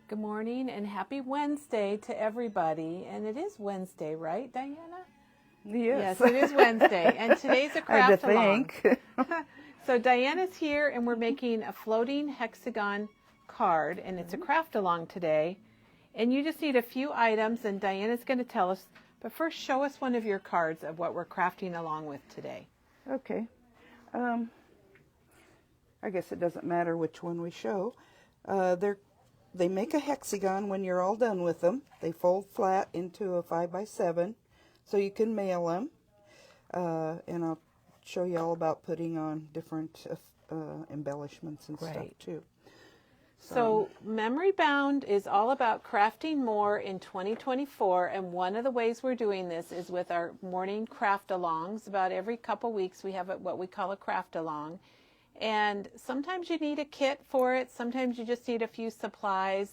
Good morning and happy Wednesday to everybody. And it is Wednesday, right, Diana? Yes. Yes, it is Wednesday. And today's a I had craft to along. think. So Diana's here and we're making a floating hexagon card, and it's a craft along today. And you just need a few items and Diana's going to tell us. But first, show us one of your cards of what we're crafting along with today. Okay. I guess it doesn't matter which one we show. They make a hexagon when you're all done with them. They fold flat into a 5x7 so you can mail them. And I'll show you all about putting on different embellishments and stuff too. So Memory Bound is all about crafting more in 2024, and one of the ways we're doing this is with our morning craft alongs. About every couple weeks we have what we call a craft along. And sometimes you need a kit for it. Sometimes you just need a few supplies.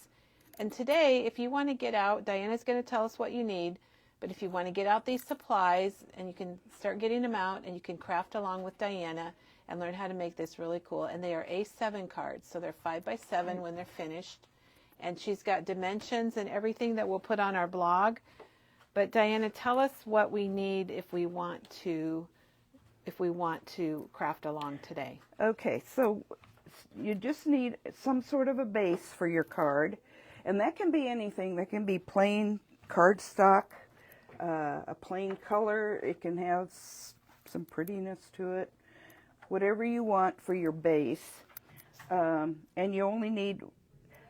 And today, if you want to get out, Diana's going to tell us what you need. But if you want to get out these supplies, and you can start getting them out, and you can craft along with Diana and learn how to make this really cool. And they are A7 cards, so they're 5x7 when they're finished. And she's got dimensions and everything that we'll put on our blog. But Diana, tell us what we need if we want to craft along today. Okay, so you just need some sort of a base for your card, and that can be anything. That can be plain cardstock, a plain color. It can have some prettiness to it, whatever you want for your base. And you only need,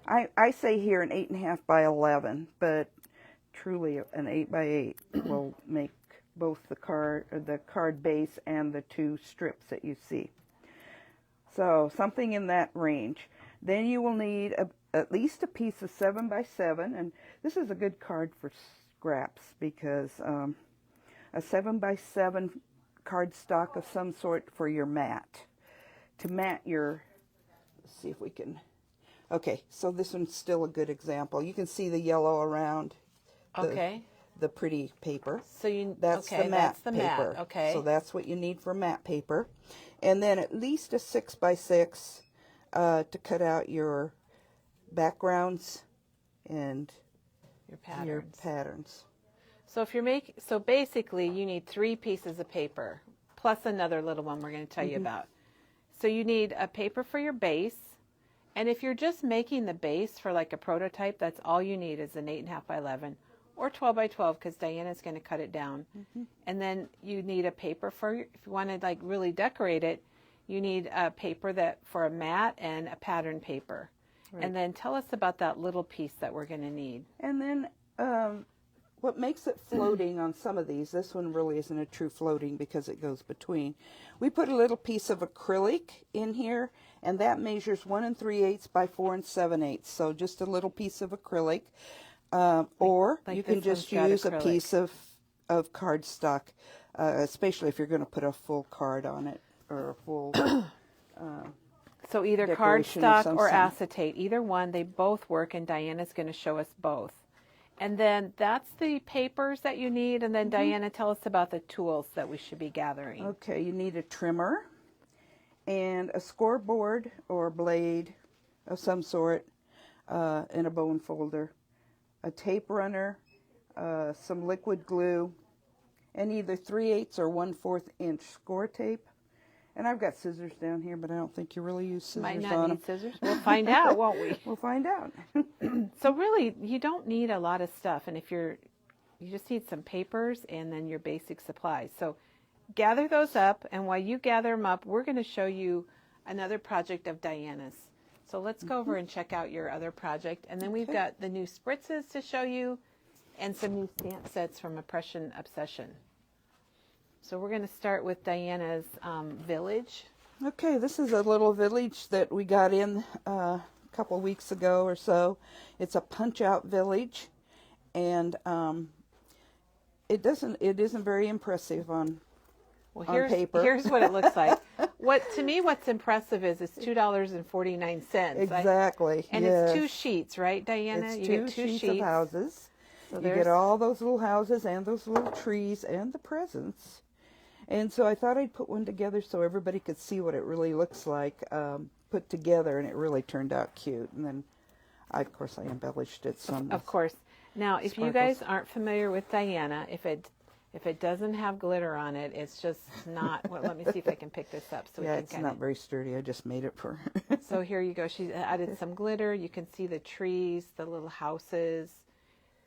I say here an 8.5 by 11, but truly an 8 by 8 will make both the card base and the two strips that you see. So something in that range. Then you will need at least a piece of 7x7, and this is a good card for scraps because a 7x7 cardstock of some sort for your mat. To mat your, let's see if we can, okay, so this one's still a good example. You can see the yellow around. The pretty paper. So that's the matte paper. Mat. Okay. So that's what you need for matte paper. And then at least a 6x6 to cut out your backgrounds and your patterns. So if you're so basically you need 3 pieces of paper plus another little one we're going to tell you about. So you need a paper for your base. And if you're just making the base for like a prototype, that's all you need is an 8.5 by 11. Or 12 by 12 because Diana's going to cut it down. And then you need a paper if you want to like really decorate it, you need a paper for a mat and a pattern paper. Right. And then tell us about that little piece that we're going to need. And then what makes it floating on some of these, this one really isn't a true floating because it goes between. We put a little piece of acrylic in here, and that measures 1 3/8 by 4 7/8. So just a little piece of acrylic. Or you can just use a piece of cardstock, especially if you're going to put a full card on it or a full so either cardstock or acetate, either one, they both work, and Diana's going to show us both. And then that's the papers that you need, and then Diana, tell us about the tools that we should be gathering. Okay, you need a trimmer and a scoreboard or blade of some sort, and a bone folder. A tape runner, some liquid glue, and either 3/8 or 1/4 inch score tape. And I've got scissors down here, but I don't think you really use scissors Might on not them. need scissors. We'll find out, won't we? We'll find out. So really, you don't need a lot of stuff, and you just need some papers and then your basic supplies. So gather those up, and while you gather them up, we're going to show you another project of Diana's. So let's go over and check out your other project. And then we've got the new spritzes to show you and some new stamp sets from Oppression Obsession. So we're going to start with Diana's village. Okay, this is a little village that we got in a couple weeks ago or so. It's a punch-out village, and it isn't very impressive on paper. Here's what it looks like. To me, what's impressive is it's $2.49. Exactly. And yes. It's 2 sheets, right, Diana? It's you two get 2 sheets sheets of houses. So you get all those little houses and those little trees and the presents. And so I thought I'd put one together so everybody could see what it really looks like put together, and it really turned out cute. And then Of course, I embellished it some. Of course. Now, if you guys aren't familiar with Diana, if it doesn't have glitter on it, it's just not. Well, let me see if I can pick this up so we can it's not very sturdy. I just made it for her. So here you go. She added some glitter. You can see the trees, the little houses.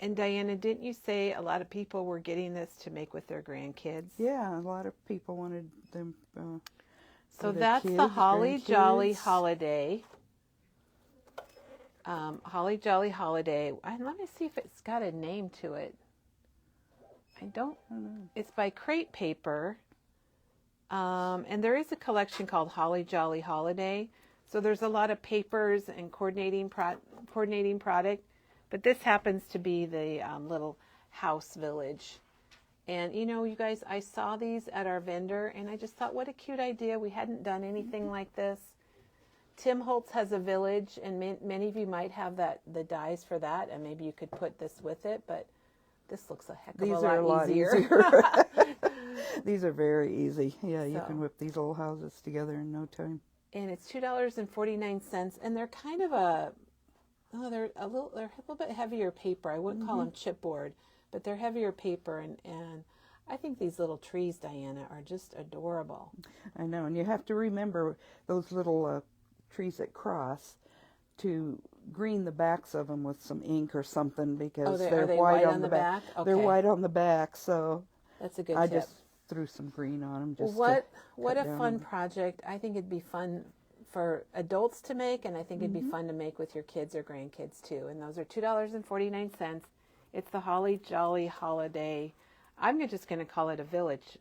And Diana, didn't you say a lot of people were getting this to make with their grandkids? Yeah, a lot of people wanted them. So that's the Holly Jolly Holiday. Holly Jolly Holiday. And let me see if it's got a name to it. I don't know. It's by Crate Paper. And there is a collection called Holly Jolly Holiday. So there's a lot of papers and coordinating product. But this happens to be the little house village. And, you know, you guys, I saw these at our vendor, and I just thought, what a cute idea. We hadn't done anything like this. Tim Holtz has a village, and many of you might have the dies for that, and maybe you could put this with it, but this looks a heck of a lot easier. These are very easy. Yeah, you can whip these little houses together in no time. And it's $2.49, and they're kind of they're a little bit heavier paper. I wouldn't call them chipboard, but they're heavier paper, and I think these little trees, Diana, are just adorable. I know, and you have to remember those little trees that cross to green the backs of them with some ink or something, because they're white on the back. Okay. They're white on the back, so that's a good tip. I tip. just threw some green on them. Just what a fun project! I think it'd be fun for adults to make, and I think it'd be fun to make with your kids or grandkids too. And those are $2.49. It's the Holly Jolly Holiday. I'm just going to call it a village,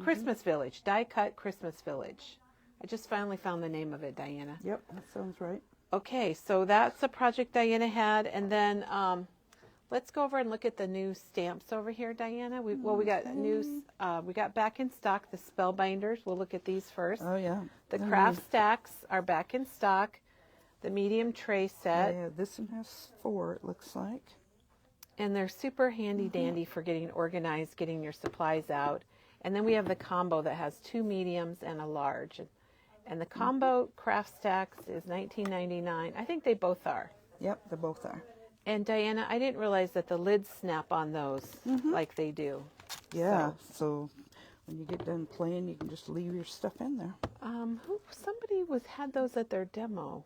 Christmas Village, die cut Christmas Village. I just finally found the name of it, Diana. Yep, that sounds right. Okay, so that's a project Diana had, and then let's go over and look at the new stamps over here, Diana. We got we got back in stock the Spellbinders. We'll look at these first. Oh yeah. The craft stacks are back in stock. The medium tray set. Yeah, this one has 4. It looks like. And they're super handy dandy for getting organized, getting your supplies out. And then we have the combo that has 2 mediums and a large. And the combo craft stacks is $19.99. I think they both are. Yep, they both are. And Diana, I didn't realize that the lids snap on those like they do. Yeah, so when you get done playing, you can just leave your stuff in there. Somebody had those at their demo.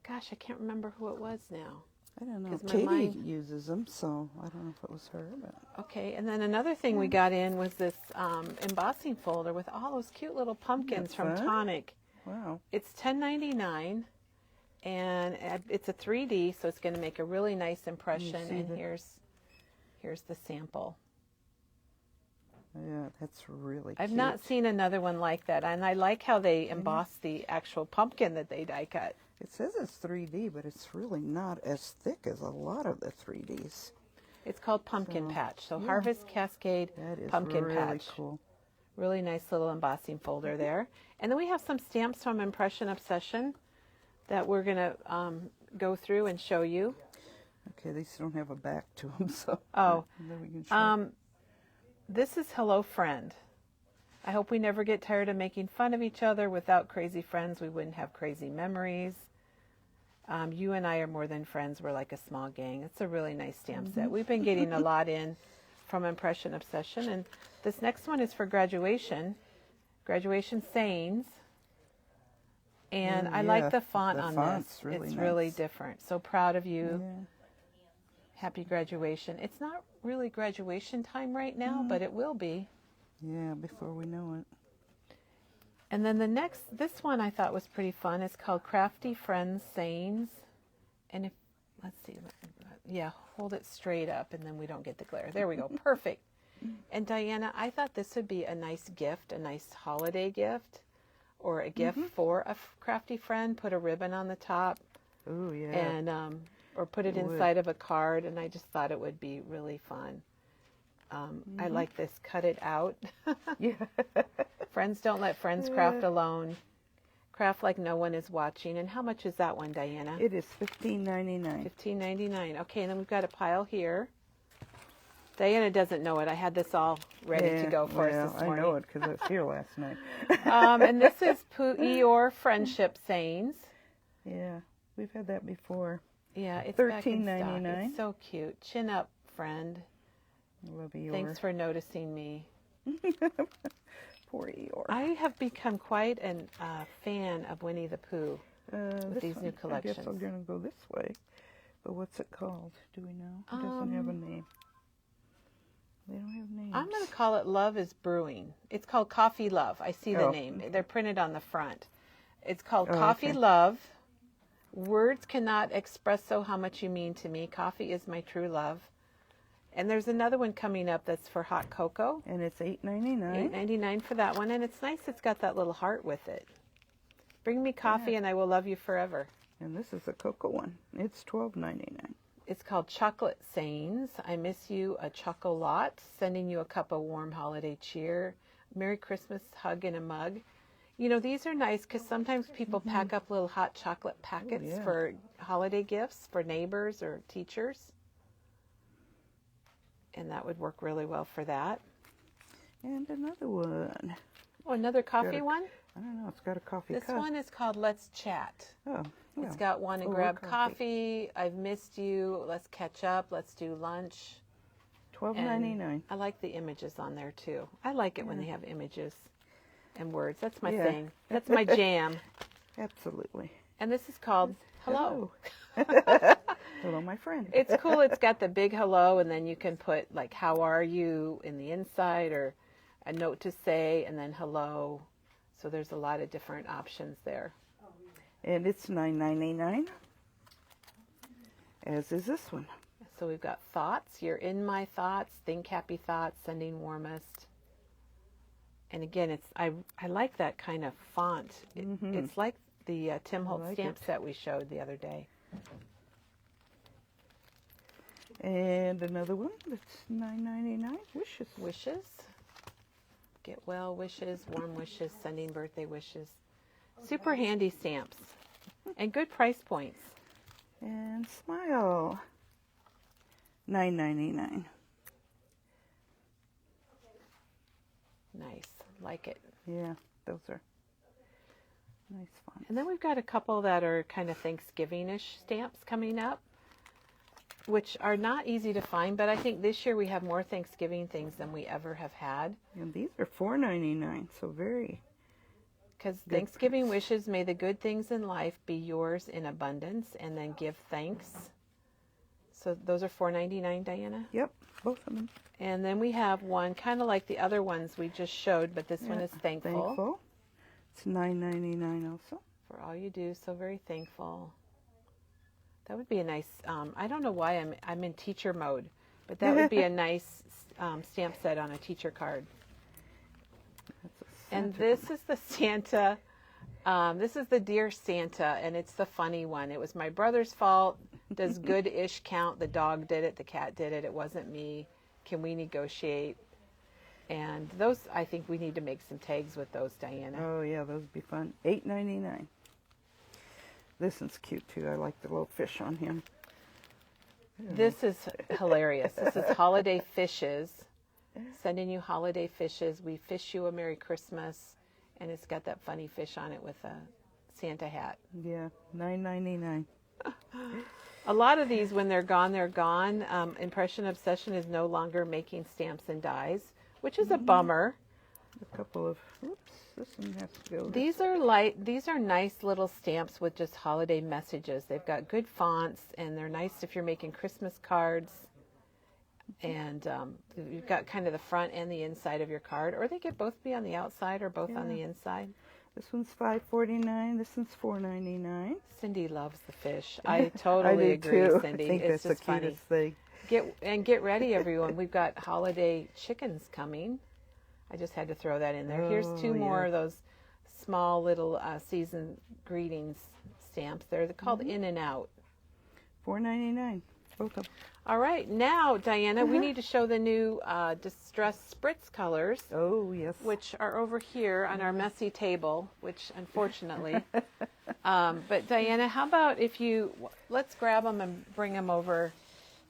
Gosh, I can't remember who it was now. I don't know. Katie uses them, so I don't know if it was her. But okay, and then another thing we got in was this embossing folder with all those cute little pumpkins from Tonic. Wow. It's $10.99, and it's a 3D, so it's going to make a really nice impression. And here's the sample. Yeah, that's really cute. I've not seen another one like that, and I like how they emboss the actual pumpkin that they die cut. It says it's 3D, but it's really not as thick as a lot of the 3Ds. It's called Pumpkin Patch. So Harvest Cascade Pumpkin really Patch. Cool. Really nice little embossing folder there. And then we have some stamps from Impression Obsession that we're going to go through and show you. Okay, these don't have a back to them, so. Then we can show. This is Hello Friend. I hope we never get tired of making fun of each other. Without crazy friends, we wouldn't have crazy memories. You and I are more than friends. We're like a small gang. It's a really nice stamp set. We've been getting a lot in from Impression Obsession. And this next one is for graduation. Graduation sayings. And I like the font on this. Really it's nice. Really different. So proud of you. Yeah. Happy graduation. It's not really graduation time right now, but it will be. Yeah, before we know it. And then this one I thought was pretty fun. It's called Crafty Friends Sayings. And let's see, hold it straight up and then we don't get the glare. There we go, perfect. And Diana, I thought this would be a nice gift, a nice holiday gift, or a gift for a crafty friend. Put a ribbon on the top. Oh, yeah. And, or put it inside of a card, and I just thought it would be really fun. I like this, cut it out. Yeah. Friends don't let friends craft alone. Craft like no one is watching. And how much is that one, Diana? It is $15.99. $15.99. Okay, and then we've got a pile here. Diana doesn't know it. I had this all ready to go for us this morning. I know it because I was here last night. And this is Eeyore Friendship Sayings. Yeah, we've had that before. Yeah, it's back in stock. $13.99. It's so cute. Chin up, friend. Love Eeyore. Thanks for noticing me. Poor Eeyore. I have become quite a fan of Winnie the Pooh with these new collections. I guess I'm going to go this way. But what's it called? Do we know? It doesn't have a name. They don't have names. I'm going to call it Love is Brewing. It's called Coffee Love. I see the name. Okay. They're printed on the front. It's called Oh, Coffee okay. Love. Words cannot express so how much you mean to me. Coffee is my true love. And there's another one coming up that's for hot cocoa. And it's $8.99. $8.99 for that one. And it's nice. It's got that little heart with it. Bring me coffee and I will love you forever. And this is a cocoa one. It's $12.99. It's called Chocolate Sayings. I miss you a chocolate. Sending you a cup of warm holiday cheer. Merry Christmas hug in a mug. You know, these are nice because sometimes people pack up little hot chocolate packets for holiday gifts for neighbors or teachers. And that would work really well for that. And another one. Oh, another coffee one? I don't know. It's got a coffee This cup. one is called Let's Chat. Oh, yeah. It's got one to grab coffee. I've missed you. Let's catch up. Let's do lunch. $12.99. I like the images on there too. I like it when they have images and words. That's my thing. That's my jam. Absolutely. And this is called Hello. Hello, my friend. It's cool. It's got the big hello, and then you can put like how are you in the inside, or a note to say, and then hello. So there's a lot of different options there. And it's $9.99, as is this one. So we've got thoughts. You're in my thoughts. Think happy thoughts. Sending warmest. And again, it's I like that kind of font. It's like the Tim Holtz stamp set we showed the other day. And another one that's $9.99. Wishes. Wishes. Get well wishes, warm wishes, sending birthday wishes. Super handy stamps. And good price points. And Smile. $9.99. Nice. Like it. Yeah, those are nice fonts. And then we've got a couple that are kind of Thanksgiving-ish stamps coming up, which are not easy to find, but I think this year we have more Thanksgiving things than we ever have had. And these are $4.99, so very Because Thanksgiving wishes, may the good things in life be yours in abundance, and then give thanks. So those are $4.99, Diana? Yep, both of them. And then we have one kind of like the other ones we just showed, but this one is thankful. It's $9.99 also. For all you do, so very thankful. That would be a nice, I don't know why I'm in teacher mode, but that would be a nice stamp set on a teacher card. And this is the Santa, this is the Dear Santa, and it's the funny one. It was my brother's fault. Does good-ish count? The dog did it, the cat did it, it wasn't me. Can we negotiate? And those, I think we need to make some tags with those, Diana. Oh yeah, those would be fun. $8.99. This one's cute too. I like the little fish on him. This is hilarious. This is Holiday Fishes. Sending you holiday fishes. We fish you a Merry Christmas. And it's got that funny fish on it with a Santa hat. Yeah, $9.99. A lot of these, when they're gone, they're gone. Impression Obsession is no longer making stamps and dies, which is a bummer. A couple of, oops, this one has to go. These are light. These are nice little stamps with just holiday messages. They've got good fonts, and they're nice if you're making Christmas cards. And you've got kind of the front and the inside of your card, or they could both be on the outside or both on the inside. This one's $5.49. This one's $4.99. Cindy loves the fish. I totally agree, too. Cindy. I think it's that's just the cutest funny. thing. Get ready, everyone. We've got holiday chickens coming. I just had to throw that in there. Here's two more of those small little season greetings stamps. They're called In and Out. $4.99. Both of them. All right, now, Diana, we need to show the new Distress Spritz colors. Oh, yes. Which are over here on our messy table, which unfortunately. But Diana, how about if let's grab them and bring them over.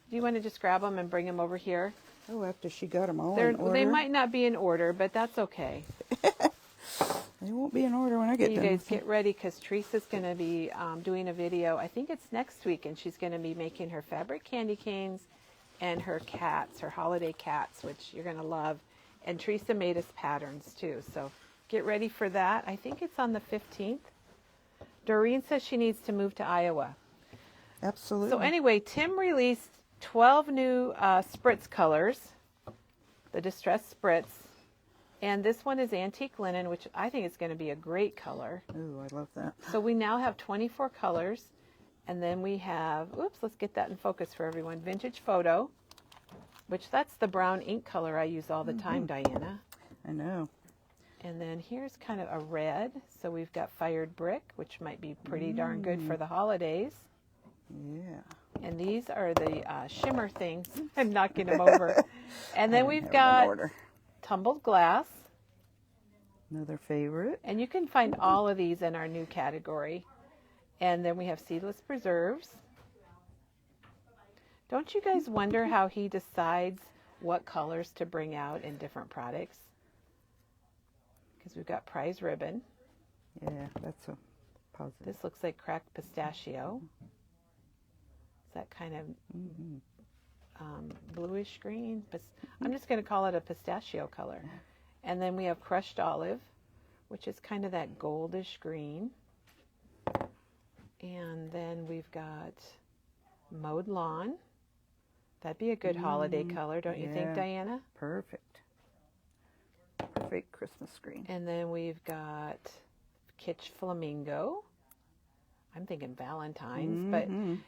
Do you want to just grab them and bring them over here? Oh, after she got them all in order. They might not be in order, but that's okay. They won't be in order when I get You done. guys get ready because Teresa's going to be doing a video. I think it's next week, and she's going to be making her fabric candy canes and her cats, her holiday cats, which you're going to love. And Teresa made us patterns too, so get ready for that. I think it's on the 15th. Doreen says she needs to move to Iowa. Absolutely. So anyway, Tim released 12 new spritz colors, the distressed spritz. And this one is antique linen, which I think is going to be a great color. Ooh, I love that. So we now have 24 colors. And then we have, oops, let's get that in focus for everyone. Vintage photo, which that's the brown ink color I use all the time, Diana. I know. And then here's kind of a red. So we've got fired brick, which might be pretty darn good for the holidays. Yeah. And these are the shimmer things. I'm knocking them over. And then we've got tumbled glass. Another favorite. And you can find all of these in our new category. And then we have seedless preserves. Don't you guys wonder how he decides what colors to bring out in different products? Because we've got prize ribbon. Yeah, that's a positive. This looks like cracked pistachio. Is that kind of bluish green? I'm just going to call it a pistachio color. And then we have crushed olive, which is kind of that goldish green. And then we've got mowed lawn. That'd be a good holiday color, don't you think, Diana? Perfect. Perfect Christmas green. And then we've got kitsch flamingo. I'm thinking Valentine's, but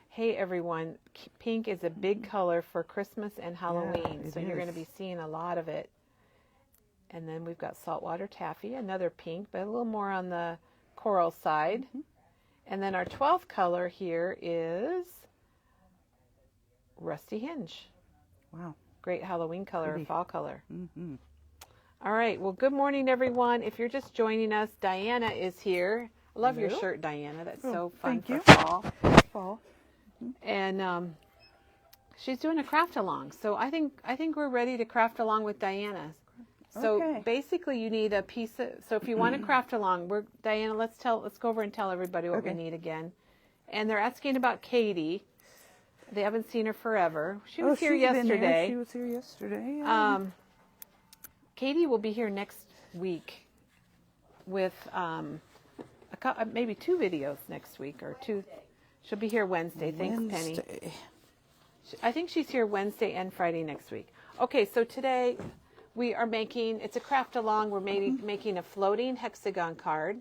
hey, everyone, pink is a big color for Christmas and Halloween, so you're going to be seeing a lot of it. And then we've got saltwater taffy, another pink, but a little more on the coral side. And then our 12th color here is rusty hinge. Wow. Great Halloween color, or fall color. Mm-hmm. All right, well, good morning, everyone. If you're just joining us, Diana is here. I love your shirt, Diana. That's so fun for fall. Fall. And she's doing a craft along. So I think we're ready to craft along with Diana. So basically you need a piece of, so if you want to craft along, Diana, let's go over and tell everybody what we need again. And they're asking about Katie. They haven't seen her forever. She was here yesterday. She was here yesterday. Katie will be here next week with maybe 2 videos next week, or 2. She'll be here Wednesday. Thanks, Penny. I think she's here Wednesday and Friday next week. Okay, so today we are making, it's a craft along. We're making a floating hexagon card.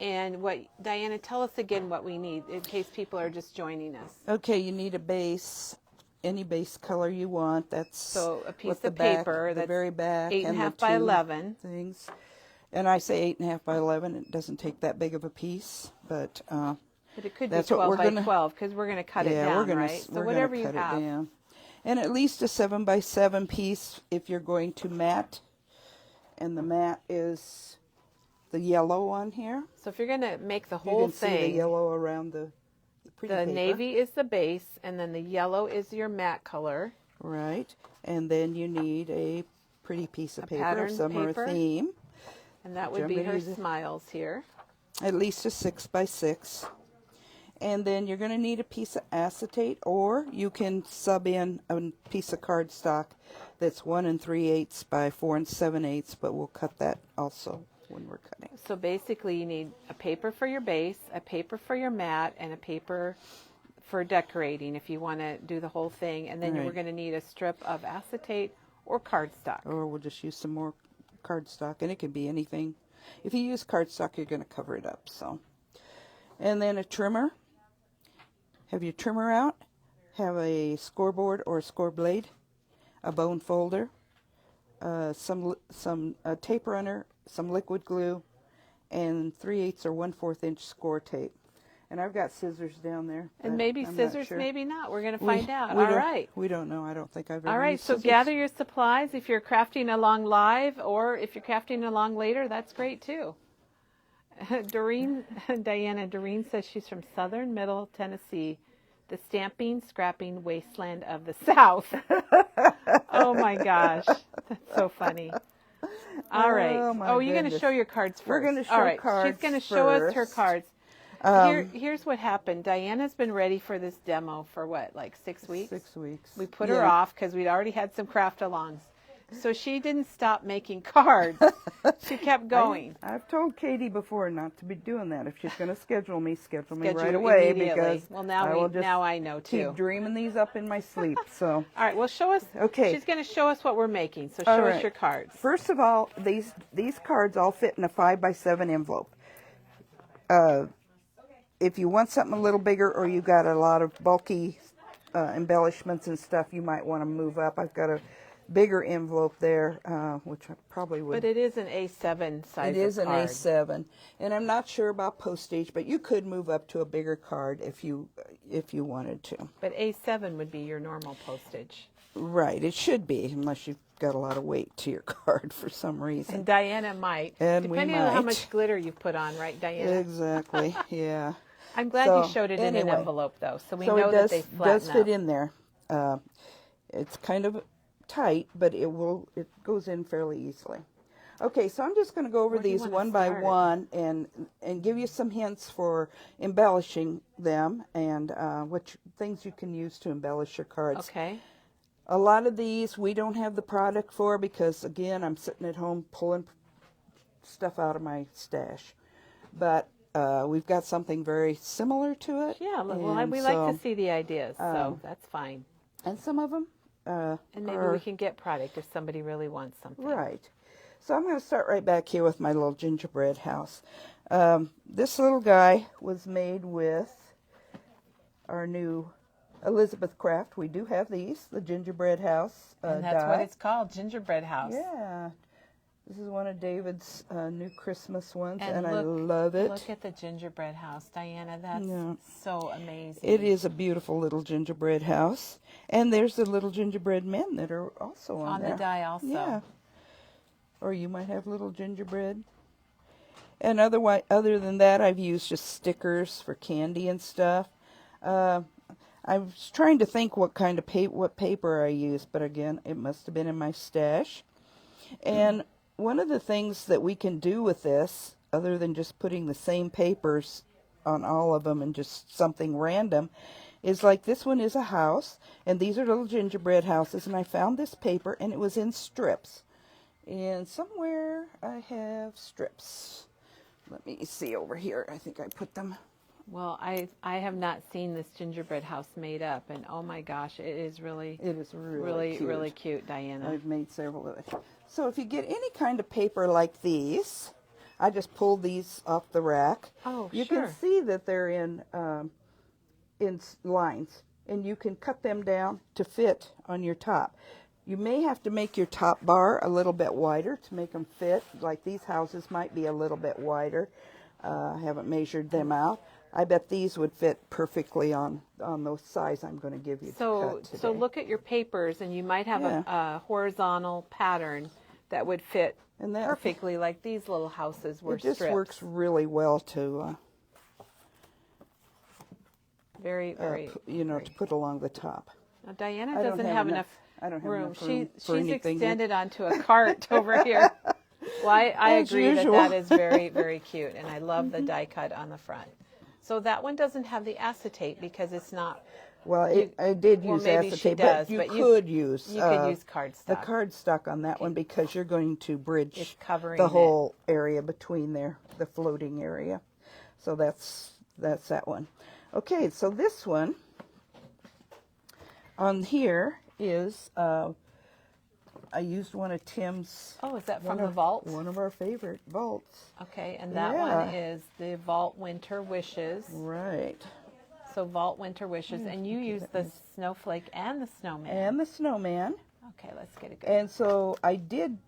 And Diana, tell us again what we need in case people are just joining us. Okay, you need a base, any base color you want. That's so a piece of paper that's the very back, 8.5 by 11 things. And I say 8.5 by 11. It doesn't take that big of a piece, but it could be 12 by 12 because we're going to cut it down, right? So whatever you have. And at least a 7 by 7 piece if you're going to matte. And the matte is the yellow on here. So if you're going to make the whole thing, see the yellow around the pretty paper. Navy is the base, and then the yellow is your matte color. Right. And then you need a pretty piece of paper of some or a theme. And that would be her smiles here. At least a 6 by 6. And then you're going to need a piece of acetate, or you can sub in a piece of cardstock that's 1 3/8 by 4 7/8, but we'll cut that also when we're cutting. So basically you need a paper for your base, a paper for your mat, and a paper for decorating if you want to do the whole thing. And then we're going to need a strip of acetate or cardstock. Or we'll just use some more cardstock, and it can be anything. If you use cardstock, you're going to cover it up. So, and then a trimmer. Have your trimmer out. Have a scoreboard or a score blade, a bone folder, some tape runner, some liquid glue, and 3/8 or 1/4 inch score tape. And I've got scissors down there. And maybe scissors, maybe not. We're going to find out. All right. We don't know. I don't think I've ever All right, used so scissors. gather your supplies. If you're crafting along live, or if you're crafting along later, that's great too. Doreen says she's from southern middle Tennessee, the stamping, scrapping wasteland of the South. Oh my gosh, that's so funny. All right. Oh, my You're going to goodness. show your cards first. We're gonna show All right. cards She's going to show us her first. cards. Here's what happened. Diana's been ready for this demo for what, like 6 weeks? 6 weeks. We put her off because we'd already had some craft alongs. So she didn't stop making cards. She kept going. I've told Katie before not to be doing that. If she's going to schedule me right Schedule away immediately. because Well, now I know too. keep dreaming these up in my sleep. So All right. Well, show us. Okay. She's going to show us what we're making. So All show right. us your cards. First of all, these cards all fit in a 5x7 envelope. If you want something a little bigger or you got a lot of bulky embellishments and stuff, you might want to move up. I've got a bigger envelope there, which I probably would. But it is an A7 size. It is of an card. A7, and I'm not sure about postage, but you could move up to a bigger card if you wanted to. But A7 would be your normal postage. Right, it should be, unless you've got a lot of weight to your card for some reason. And Diana might, And we depending on how might. much glitter you put on, right, Diana? Exactly, yeah. I'm glad So, you showed it in an anyway. envelope, though, so we So know it that they flatten does fit up. in there. It's kind of tight, but it goes in fairly easily. Okay, so I'm just going to go over Where do you these wanna one by start? one and give you some hints for embellishing them and things you can use to embellish your cards. Okay. A lot of these we don't have the product for because, again, I'm sitting at home pulling stuff out of my stash. But we've got something very similar to it. Yeah, well, and we like to see the ideas, so that's fine. And some of them And maybe we can get product if somebody really wants something. Right. So I'm going to start right back here with my little gingerbread house. This little guy was made with our new Elizabeth Craft. We do have these, the gingerbread house And that's die. what it's called, gingerbread house. Yeah. This is one of David's new Christmas ones, and I look, love it. Look at the gingerbread house, Diana. That's Yeah. so amazing. It is a beautiful little gingerbread house. And there's the little gingerbread men that are also on there. the die also. Yeah. Or you might have little gingerbread. And other than that, I've used just stickers for candy and stuff. I was trying to think what kind of paper I used, but again, it must have been in my stash. And one of the things that we can do with this, other than just putting the same papers on all of them and just something random, is like this one is a house, and these are little gingerbread houses, and I found this paper, and it was in strips. And somewhere I have strips. Let me see over here. I think I put them. Well, I have not seen this gingerbread house made up, and oh my gosh, it is really Really cute. cute, Diana. I've made several of it. So if you get any kind of paper like these, I just pulled these off the rack. Oh, you sure. can see that they're in lines, and you can cut them down to fit on your top. You may have to make your top bar a little bit wider to make them fit. Like these houses might be a little bit wider. I haven't measured them out. I bet these would fit perfectly on the size I'm going to give you to cut today. So look at your papers, and you might have a horizontal pattern that would fit And that- perfectly, like these little houses were It just strips. works really well to, very, very. to put along the top. Now, Diana I don't doesn't have have enough- enough I don't have room. enough room for She's anything here. extended onto a cart over here. Well, I As agree usual. that is very, very cute, and I love the die cut on the front. So that one doesn't have the acetate because it's not. Well, I did well, use maybe she acetate, does, but you but could use You could use the cardstock. cardstock on that one because you're going to bridge It's covering the it. whole area between there, the floating area. So that's that one. Okay, so this one on here is I used one of Tim's. Oh, is that from the vault? One of our favorite vaults. Okay, and that Yeah. one is the Vault Winter Wishes. Right. So Vault Winter Wishes, and you use the snowflake and the snowman. And the snowman. Okay, let's get a good. And so I did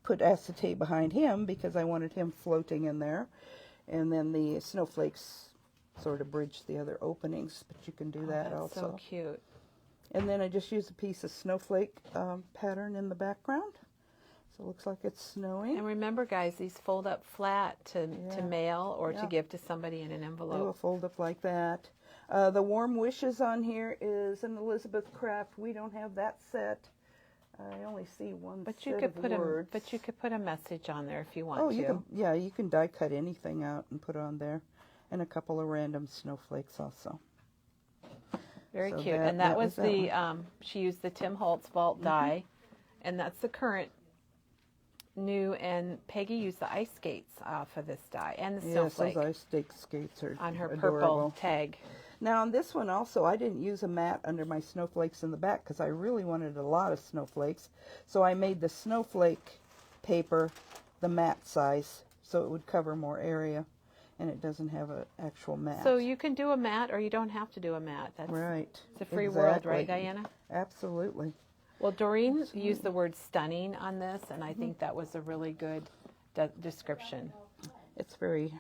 put acetate behind him because I wanted him floating in there. And then the snowflakes sort of bridge the other openings, but you can do that That's also. so cute. And then I just used a piece of snowflake pattern in the background. So it looks like it's snowing. And remember, guys, these fold up flat to mail or to Yeah. give to somebody in an They will envelope. fold up like that. The Warm Wishes on here is an Elizabeth Craft. We don't have that set. I only see one But set you could of put words. but you could put a message on there if you want Oh, to. you can die cut anything out and put on there, and a couple of random snowflakes also. Very So cute. And that was the she used the Tim Holtz Vault die, and that's the current new. And Peggy used the ice skates off of this die and the snowflake. Yes, those ice skates are on her adorable. purple tag. Now on this one also, I didn't use a mat under my snowflakes in the back because I really wanted a lot of snowflakes. So I made the snowflake paper the mat size so it would cover more area, and it doesn't have an actual mat. So you can do a mat or you don't have to do a mat. That's right. It's a free world, right, Diana? Absolutely. Well, Doreen used the word stunning on this, and I think that was a really good description. It's very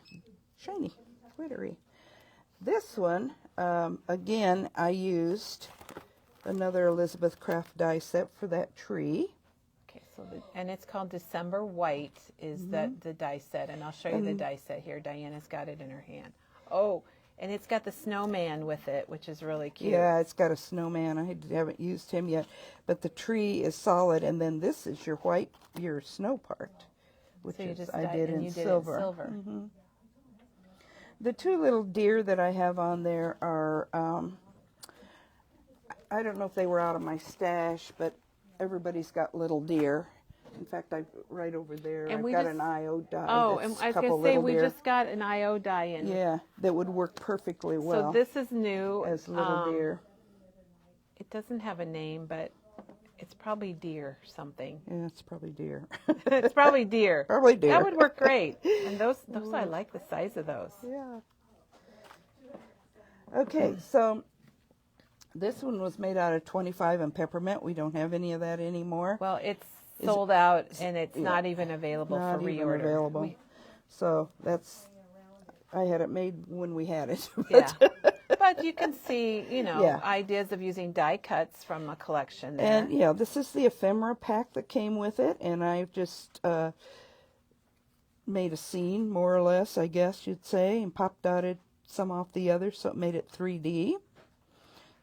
shiny, glittery. This one, again, I used another Elizabeth Craft die set for that tree. Okay, so and it's called December White is the die set, and I'll show you the die set here. Diana's got it in her hand. Oh, and it's got the snowman with it, which is really cute. Yeah, it's got a snowman. I haven't used him yet, but the tree is solid, and then this is your snow part, which so you is just I did in silver. Mm-hmm. The two little deer that I have on there are, I don't know if they were out of my stash, but everybody's got little deer. In fact, right over there, And I've got an IO die. Oh, and I was going to say, we just got an IO die in. Yeah, that would work perfectly well. So this is new. As little deer. It doesn't have a name, but it's probably deer something. Yeah, it's probably deer. It's probably deer. Probably deer. That would work great. And those I like the size of those. Yeah. Okay, so this one was made out of 25 and peppermint. We don't have any of that anymore. Well, it's sold out, and it's not even available Not for even reorder. available. So I had it made when we had it. Yeah. But you can see, ideas of using die cuts from a collection there. And yeah, this is the ephemera pack that came with it, and I've just made a scene, more or less, I guess you'd say, and pop dotted some off the other, so it made it 3D.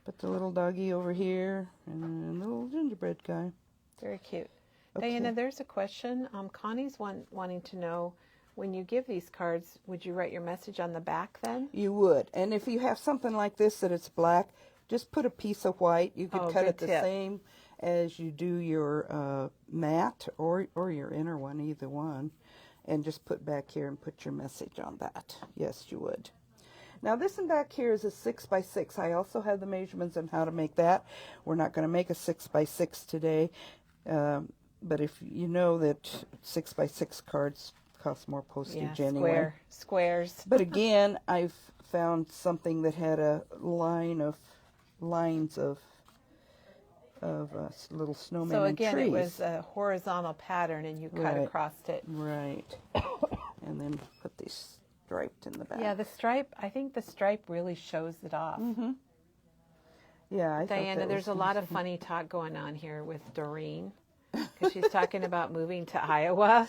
Put the little doggy over here, and the little gingerbread guy. Very cute. Okay. Diana, there's a question. Connie's wanting to know, when you give these cards, would you write your message on the back then? You would. And if you have something like this that it's black, just put a piece of white. You could cut it the same as you do your mat or your inner one, either one. And just put back here and put your message on that. Yes, you would. Now this one back here is a 6x6. I also have the measurements on how to make that. We're not going to make a 6x6 today. But if you know that 6x6 cards cost more postage anyway. Squares. But again, I've found something that had a lines of little snowmen so and again, trees. it was a horizontal pattern, and you cut across it. Right. And then put these striped in the back. Yeah, the stripe. I think the stripe really shows it off. Mm-hmm. Yeah, Diana, there's a lot of funny talk going on here with Doreen, because she's talking about moving to Iowa.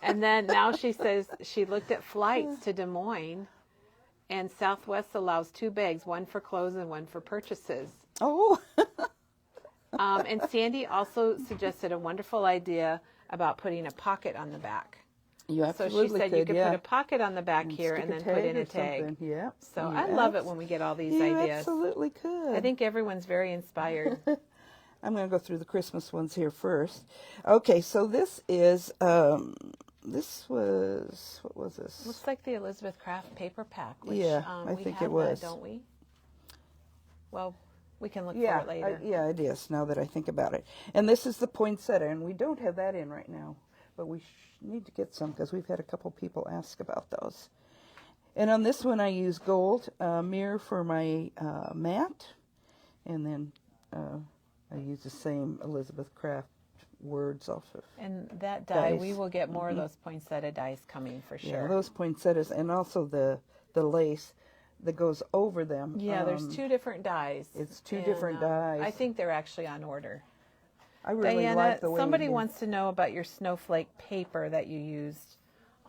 And then now she says she looked at flights to Des Moines, and Southwest allows 2 bags, one for clothes and one for purchases. Oh. And Sandy also suggested a wonderful idea about putting a pocket on the back. You absolutely so she said you could put a pocket on the back here and then put in a tag. Yeah. So I love it when we get all these you ideas. Absolutely could. I think everyone's very inspired. I'm going to go through the Christmas ones here first. Okay, so this is, what was this? Looks like the Elizabeth Craft paper pack, which I we think have it was. that, don't we? Well, we can look for Yeah, it later. yeah, it is, now that I think about it. And this is the poinsettia, and we don't have that in right now, but we need to get some because we've had a couple people ask about those. And on this one, I use gold mirror for my mat, and then I use the same Elizabeth Craft words off of. And that die, dies. we will get more of those poinsettia dies coming for sure. Yeah, those poinsettias, and also the lace that goes over them. Yeah, there's 2 different dies. It's 2 different dies. I think they're actually on order. I really Diana, like the way somebody wants to know about your snowflake paper that you used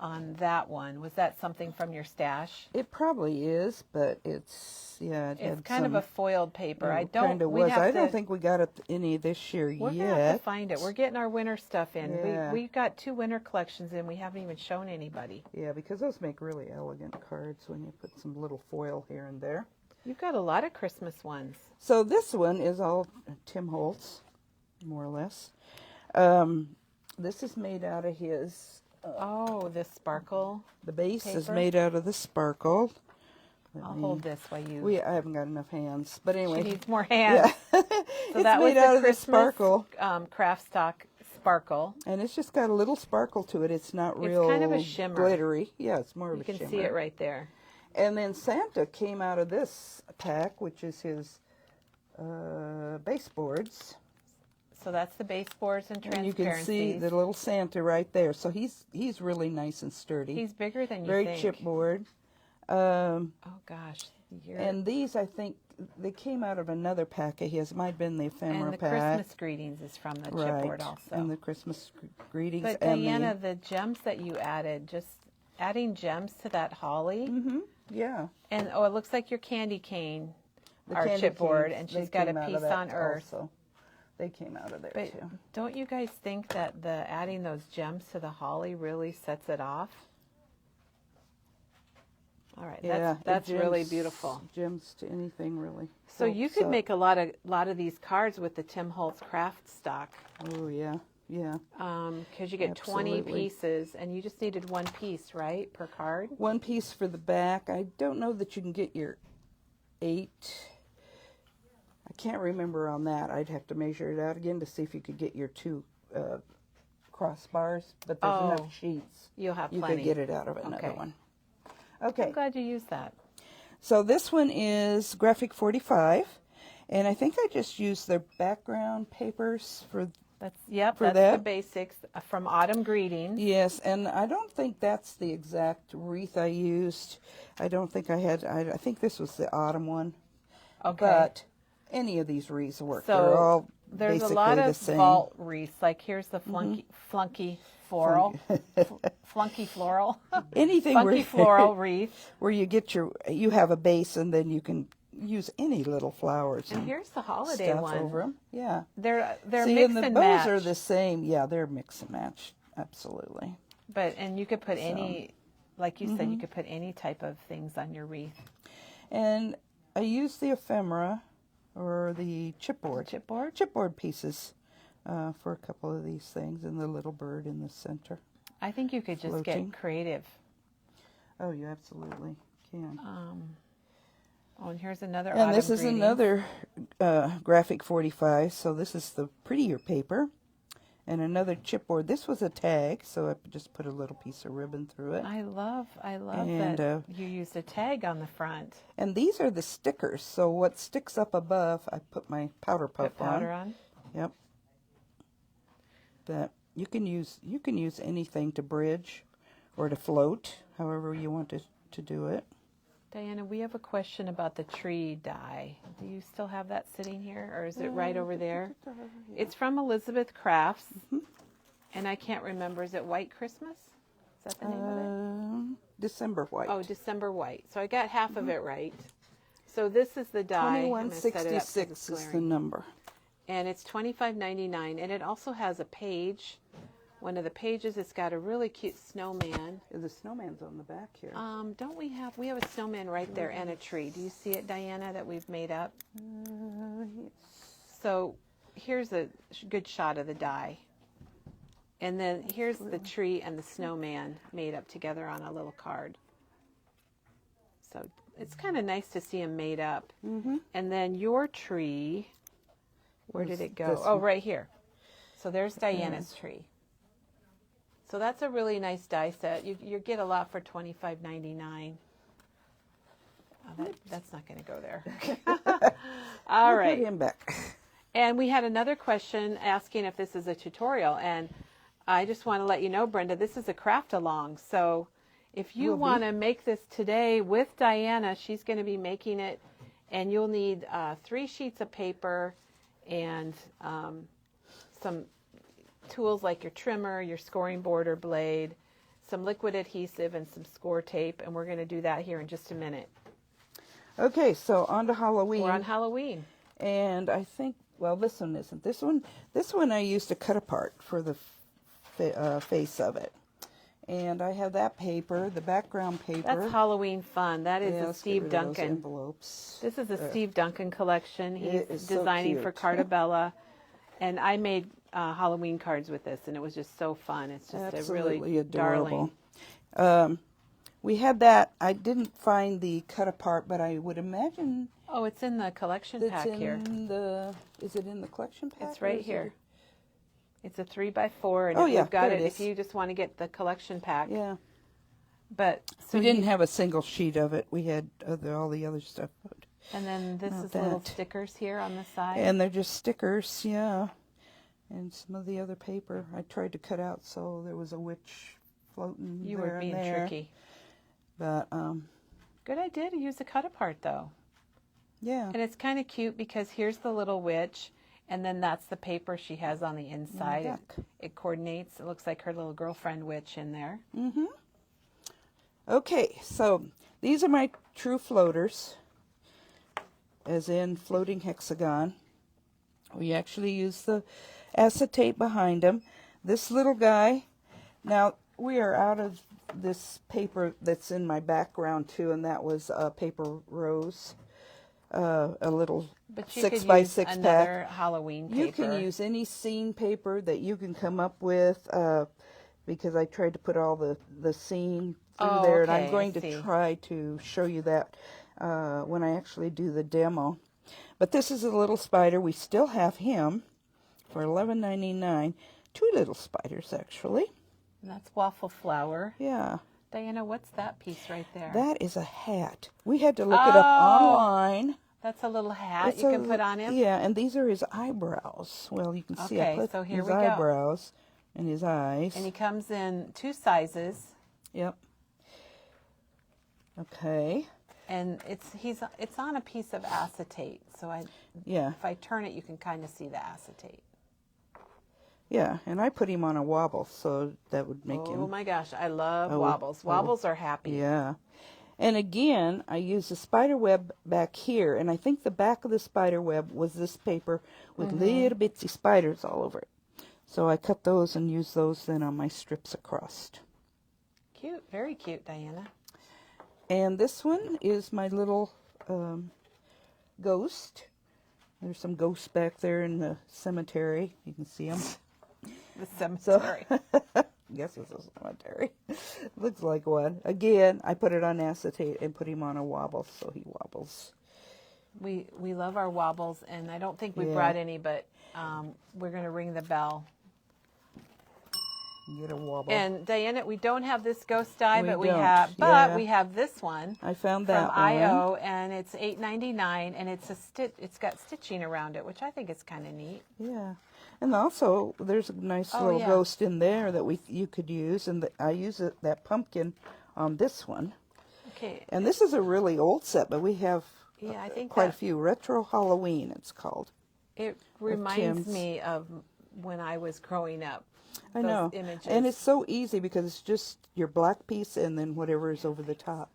on that one. Was that something from your stash? It probably is, but it's, yeah. It's kind of a foiled paper. I don't. Kind of was. I don't think we got any this year We're yet. gonna have to find it. We're getting our winter stuff in. Yeah. We got 2 winter collections in. We haven't even shown anybody. Yeah, because those make really elegant cards when you put some little foil here and there. You've got a lot of Christmas ones. So this one is all Tim Holtz, more or less. This is made out of his. Oh, this sparkle. The base paper? is made out of the sparkle. I'll hold this while you. I haven't got enough hands, but anyway. She needs more hands. Yeah. So that was made out the of the Christmas sparkle, craft stock sparkle. and it's just got a little sparkle to it. It's not It's real kind of a shimmer. glittery. Yeah, it's more of You a can shimmer. see it right there. And then Santa came out of this pack, which is his baseboards. So that's the baseboards and And you transparencies. can see the little Santa right there. So he's really nice and sturdy. He's bigger than you very think. chipboard. Oh gosh. And these, I think, they came out of another pack of his. Might have been the ephemera and the pack. Christmas greetings is from the chipboard also. And the Christmas greetings. But and Diana, the gems that you added, just adding gems to that holly. yeah. And oh, it looks like your candy cane, The our candy chipboard, canes, and they she's got a came out of piece that on earth. Also. They came out of there But too. don't you guys think that the adding those gems to the holly really sets it off? All right, Yeah, that's really gems- beautiful. Gems to anything really. So you could make a lot of these cards with the Tim Holtz craft stock, Oh yeah, yeah. because you get 20 Absolutely. pieces, and you just needed 1 piece, right, per card. One piece for the back. I don't know that you can get your 8. I can't remember on that. I'd have to measure it out again to see if you could get your 2 crossbars. But there's enough sheets. You'll have You plenty. could get it out of another Okay. one. I'm Okay. glad you used that. So this one is Graphic 45, and I think I just used their background papers for. That's For that's that? the basics from Autumn Greetings. Yes, and I don't think that's the exact wreath I used. I don't think I had. I think this was the autumn one. Okay. But any of these wreaths work. So They're all there's basically a lot the of same. vault wreaths. Like here's the flunky floral, flunky floral, Anything funky where, floral wreath. where you have a base and then you can use any little flowers And here's the holiday stuff one. over them. Yeah. They're See, mix and the and bows match. are the same. Yeah, they're mix and match. Absolutely. And you could put any, like you said, you could put any type of things on your wreath. And I used the ephemera or the chipboard. Chipboard? Chipboard pieces for a couple of these things, and the little bird in the center. I think you could just Floating. get creative. Oh, you absolutely can. Oh, and here's another. And Autumn this is Greetings. another Graphic 45, so this is the prettier paper. And another chipboard. This was a tag, so I just put a little piece of ribbon through it. I love And, that you used a tag on the front. And these are the stickers, so what sticks up above, I put my powder puff Put powder on. Yep. That you can use anything to bridge or to float, however you want to do it. Diana, we have a question about the tree die. Do you still have that sitting here, or is it right over there? It's from Elizabeth Crafts, and I can't remember. Is it White Christmas? Is that the name of it? December white. Oh, December White. So I got half of it right. So this is the die. I'm gonna set it up 'cause it's 2166 is the glaring. number. And it's $25.99, and it also has a page. One of the pages, it's got a really cute snowman. The snowman's on the back here. Don't we have a snowman right there and a tree. Do you see it, Diana, that we've made up? Yes. So here's a good shot of the die. And then here's the tree and the snowman made up together on a little card. So it's kind of nice to see them made up. And then your tree, where did it go? this Oh, one. right here. So there's Diana's tree. So that's a really nice die set. You get a lot for $25.99. Oh, that's not going to go there. All right. Put him back. And we had another question asking if this is a tutorial. And I just want to let you know, Brenda, this is a craft along. So if you want to make this today with Diana, she's going to be making it. And you'll need 3 sheets of paper and some tools like your trimmer, your scoring board or blade, some liquid adhesive and some score tape, and we're going to do that here in just a minute. Okay, so on to Halloween. We're on Halloween. And I think, well, this one isn't. This one I used to cut apart for the face of it. And I have that paper, the background paper. That's Halloween fun. That is a let's Steve get rid of those Duncan. envelopes. This is a Steve Duncan collection. He's designing for cute. Cartabella. And I made Halloween cards with this, and it was just so fun. It's just Absolutely a really adorable. darling. We had that. I didn't find the cut apart, but I would imagine Oh, it's in the collection it's pack in here. Is it in the collection pack? It's or right is here. It's a 3x4, and Oh, yeah, we've got there it it if is. you just want to get the collection pack. Yeah. But so We didn't have a single sheet of it. We had all the other stuff. And then this Not is little that. stickers here on the side. And they're just stickers, yeah. And some of the other paper I tried to cut out so there was a witch floating You there were being and there. tricky. But, Good idea to use a cut apart though. yeah. And it's kind of cute because here's the little witch, and then that's the paper she has on the inside. duck. It coordinates. It looks like her little girlfriend witch in there. Mm-hmm. Okay, so these are my true floaters, as in Floating Hexagon. We actually use the acetate behind them. This little guy, now we are out of this paper that's in my background too, and that was paper rose, a little But you 6 could by use 6 another pack. Halloween paper. You can use any scene paper that you can come up with, because I tried to put all the scene through there, and okay, I'm going I to see. try to show you that when I actually do the demo. But this is a little spider. We still have him for $11.99. 2 little spiders, actually. And that's waffle flower. Yeah. Diana, what's that piece right there? That is a hat. We had to look it up online. That's a little hat It's you a- can put on him. Yeah, and these are his eyebrows. Well, you can see I Okay, put so here his we go. eyebrows and his eyes. And he comes in 2 sizes. Yep. Okay. And it's on a piece of acetate. So Yeah. if I turn it, you can kind of see the acetate. Yeah, and I put him on a wobble, so that would make him. Oh my gosh, I love Oh, wobbles. oh. Wobbles are happy. Yeah. And again, I used a spider web back here, and I think the back of the spider web was this paper with little bitsy spiders all over it. So I cut those and used those then on my strips across. Cute, very cute, Diana. And this one is my little ghost. There's some ghosts back there in the cemetery. You can see them. The So, cemetery. guess it's a cemetery. Looks like one. Again, I put it on acetate and put him on a wobble, so he wobbles. We love our wobbles, and I don't think we Yeah. brought any, but we're going to ring the bell. Get a wobble. And Diana, we don't have this ghost die, We but we don't, have, yeah. we have this one I found from that one. IO, and it's $8.99, and it's got stitching around it, which I think is kind of neat. Yeah, and also there's a nice Oh, little yeah. ghost in there that you could use, and I use that pumpkin on this one. Okay. And this is a really old set, but we have Yeah, I think quite a that few. Retro Halloween, it's called. it reminds Kim's. me of when I was growing up. I those know, images. and it's so easy because it's just your black piece and then whatever is over the top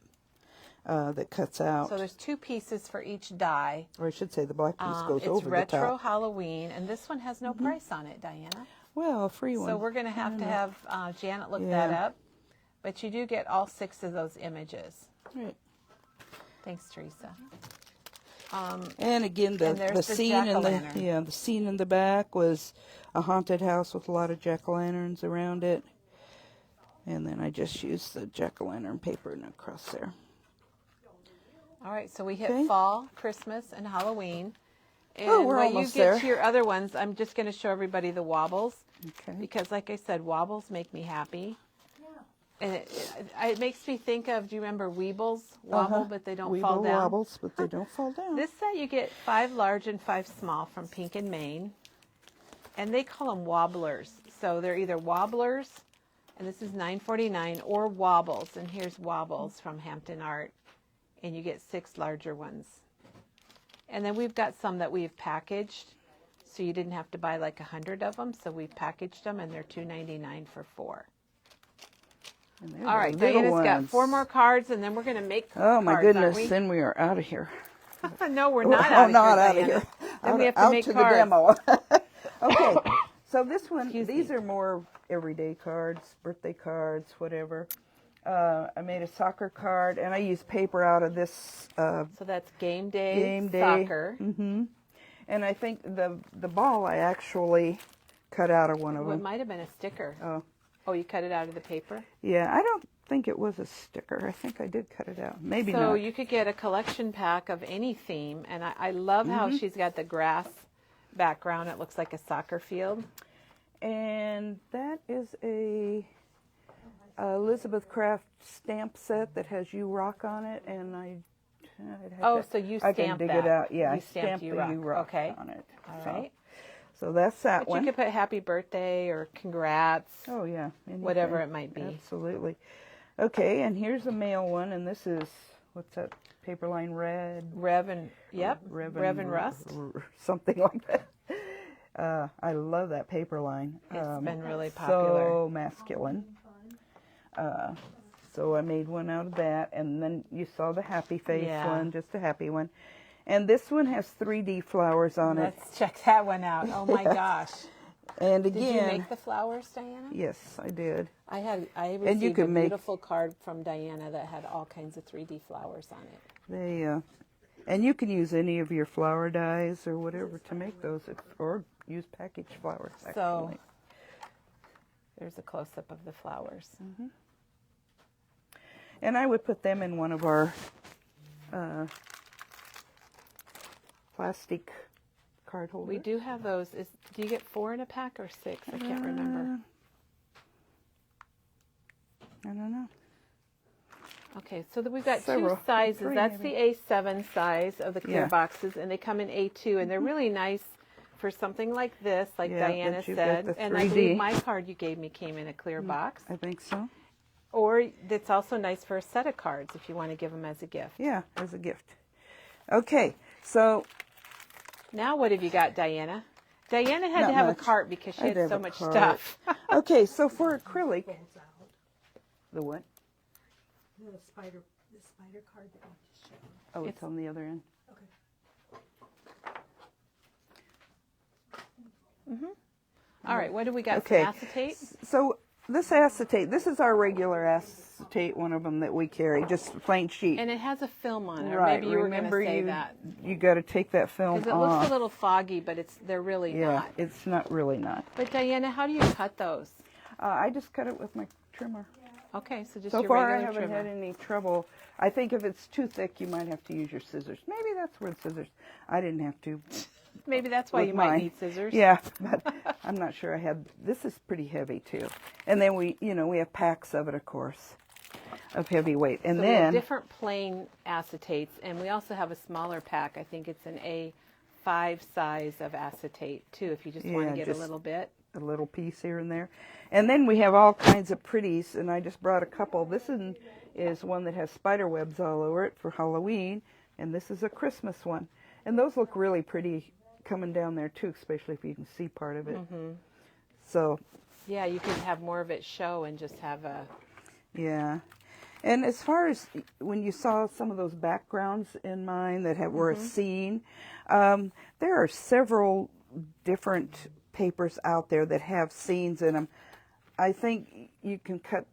that cuts out. So there's 2 pieces for each die. Or I should say the black piece goes It's over the retro top. Halloween, and this one has no price on it, Diana. Well, a free one. So we're going to have Janet look that up. But you do get all 6 of those images. Right. Thanks, Teresa. And again, And the there's the scene in the jack-o'-lantern. the scene in the back was a haunted house with a lot of jack-o'-lanterns around it. And then I just used the jack-o'-lantern paper and across there. All right, so we hit Okay. fall, Christmas, and Halloween. And Oh, we're when almost you get there. to your other ones, I'm just going to show everybody the wobbles. Okay. Because, like I said, wobbles make me happy. And it makes me think of, do you remember Weebles? Wobble, but they don't fall Weeble down. wobbles, but they don't fall down. This set you get 5 large and 5 small from Pink and Maine. And they call them wobblers. So they're either wobblers, and this is $9.49, or wobbles. And here's wobbles from Hampton Art. And you get 6 larger ones. And then we've got some that we've packaged. So you didn't have to buy like 100 of them. So we've packaged them, and they're $2.99 for 4. And there's All the right, little Diana's got ones. 4 more cards, and then we're going to make Oh my cards, aren't goodness! we? Then we are out of here. No, we're not out of not here, out of Diana. here. Then we have to out make to cards. the demo. Okay, so this one, Excuse these me. are more everyday cards, birthday cards, whatever. I made a soccer card, and I used paper out of this So that's game day soccer. Mm-hmm. And I think the ball I actually cut out of one of Well, it them. might have been a sticker. Oh, Oh, you cut it out of the paper? yeah. I don't think it was a sticker. I think I did cut it out. Maybe So not. you could get a collection pack of any theme, and I love how she's got the grass background. It looks like a soccer field. And that is a Elizabeth Craft stamp set that has You Rock on it, and So you I stamped can dig that. it out. Yeah, You I stamped You the Rock. You Rock Okay. on it. All So- right. So that's that But one. you could put happy birthday or congrats, Oh yeah, anything. whatever it might be. Absolutely. Okay, and here's a male one, and this is what's that? Paperline Red. Rev and Rust. Something like that. I love that Paperline. It's been really popular. So masculine. So I made one out of that, and then you saw the happy face one, just a happy one. And this one has 3D flowers on it. Let's check that one out. Oh my gosh. And again, Did you make the flowers, Diana? yes, I did. I you received can a make- beautiful card from Diana that had all kinds of 3D flowers on it. They and you can use any of your flower dyes or whatever to make those, or use packaged flowers. So Actually. there's a close-up of the flowers. And I would put them in one of our plastic card holders. We do have those. Do you get 4 in a pack or 6? I can't remember. I don't know. Okay, so we've got Several. 2 sizes. 3 That's maybe. the A7 size of the clear Yeah. boxes, and they come in A2, and they're really nice for something like this, like Yeah, Diana that you've got said. the And I 3D. believe my card you gave me came in a clear box. I think so. Or it's also nice for a set of cards if you want to give them as a gift. Yeah, as a gift. Okay, so Now what have you got, Diana? Diana had Not to have much. a cart because she I had have so a much cart. stuff. okay, so for acrylic, the what? The spider card that you just showed. Oh, it's It's- on the other end. All right, what do we got? Okay. Some acetate? So this acetate, this is our regular acetate, one of them that we carry, just a plain sheet. And it has a film on it. Or Right. maybe you were going to Remember say you, that. You got to take that film Because it off. looks a little foggy, but they're really Yeah, not. it's not really not. But Diana, how do you cut those? I just cut it with my trimmer. Okay, so just So your far, I regular haven't trimmer. had any trouble. I think if it's too thick, you might have to use your scissors. Maybe that's where the scissors. I didn't have to. Maybe that's why with you mine. might need scissors. Yeah, but I'm not sure I had. This is pretty heavy too. And then we have packs of it, of course, of heavyweight. And So we have then different plain acetates, and we also have a smaller pack. I think it's an A5 size of acetate too, if you just want Yeah, to get just- a little bit. a little piece here and there. And then we have all kinds of pretties, and I just brought a couple. This is one that has spider webs all over it for Halloween, and this is a Christmas one. And those look really pretty coming down there too, especially if you can see part of it. So, Yeah, you can have more of it show and just have a. yeah. And as far as when you saw some of those backgrounds in mine that were a scene, there are several different papers out there that have scenes in them. I think you can cut,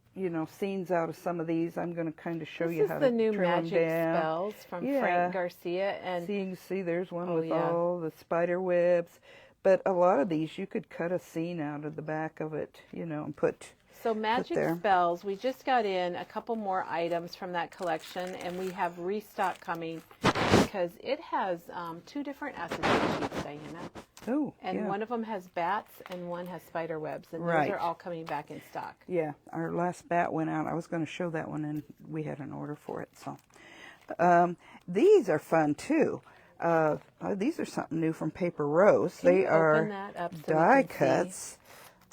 scenes out of some of these. I'm going to kind of show This you is how the to new trim them magic down. spells from Yeah. Frank Garcia, and See, you can see there's one Oh, with yeah. all the spider webs. But a lot of these, you could cut a scene out of the back of it, and put. so magic there. spells. We just got in a couple more items from that collection, and we have restock coming because it has 2 different acetate sheets, Diana. Oh, And yeah. one of them has bats and one has spider webs, and Right. those are all coming back in stock. Yeah, our last bat went out. I was going to show that one, and we had an order for it. So these are fun too. These are something new from Paper Rose. Can They you are open that up so we die can see? cuts.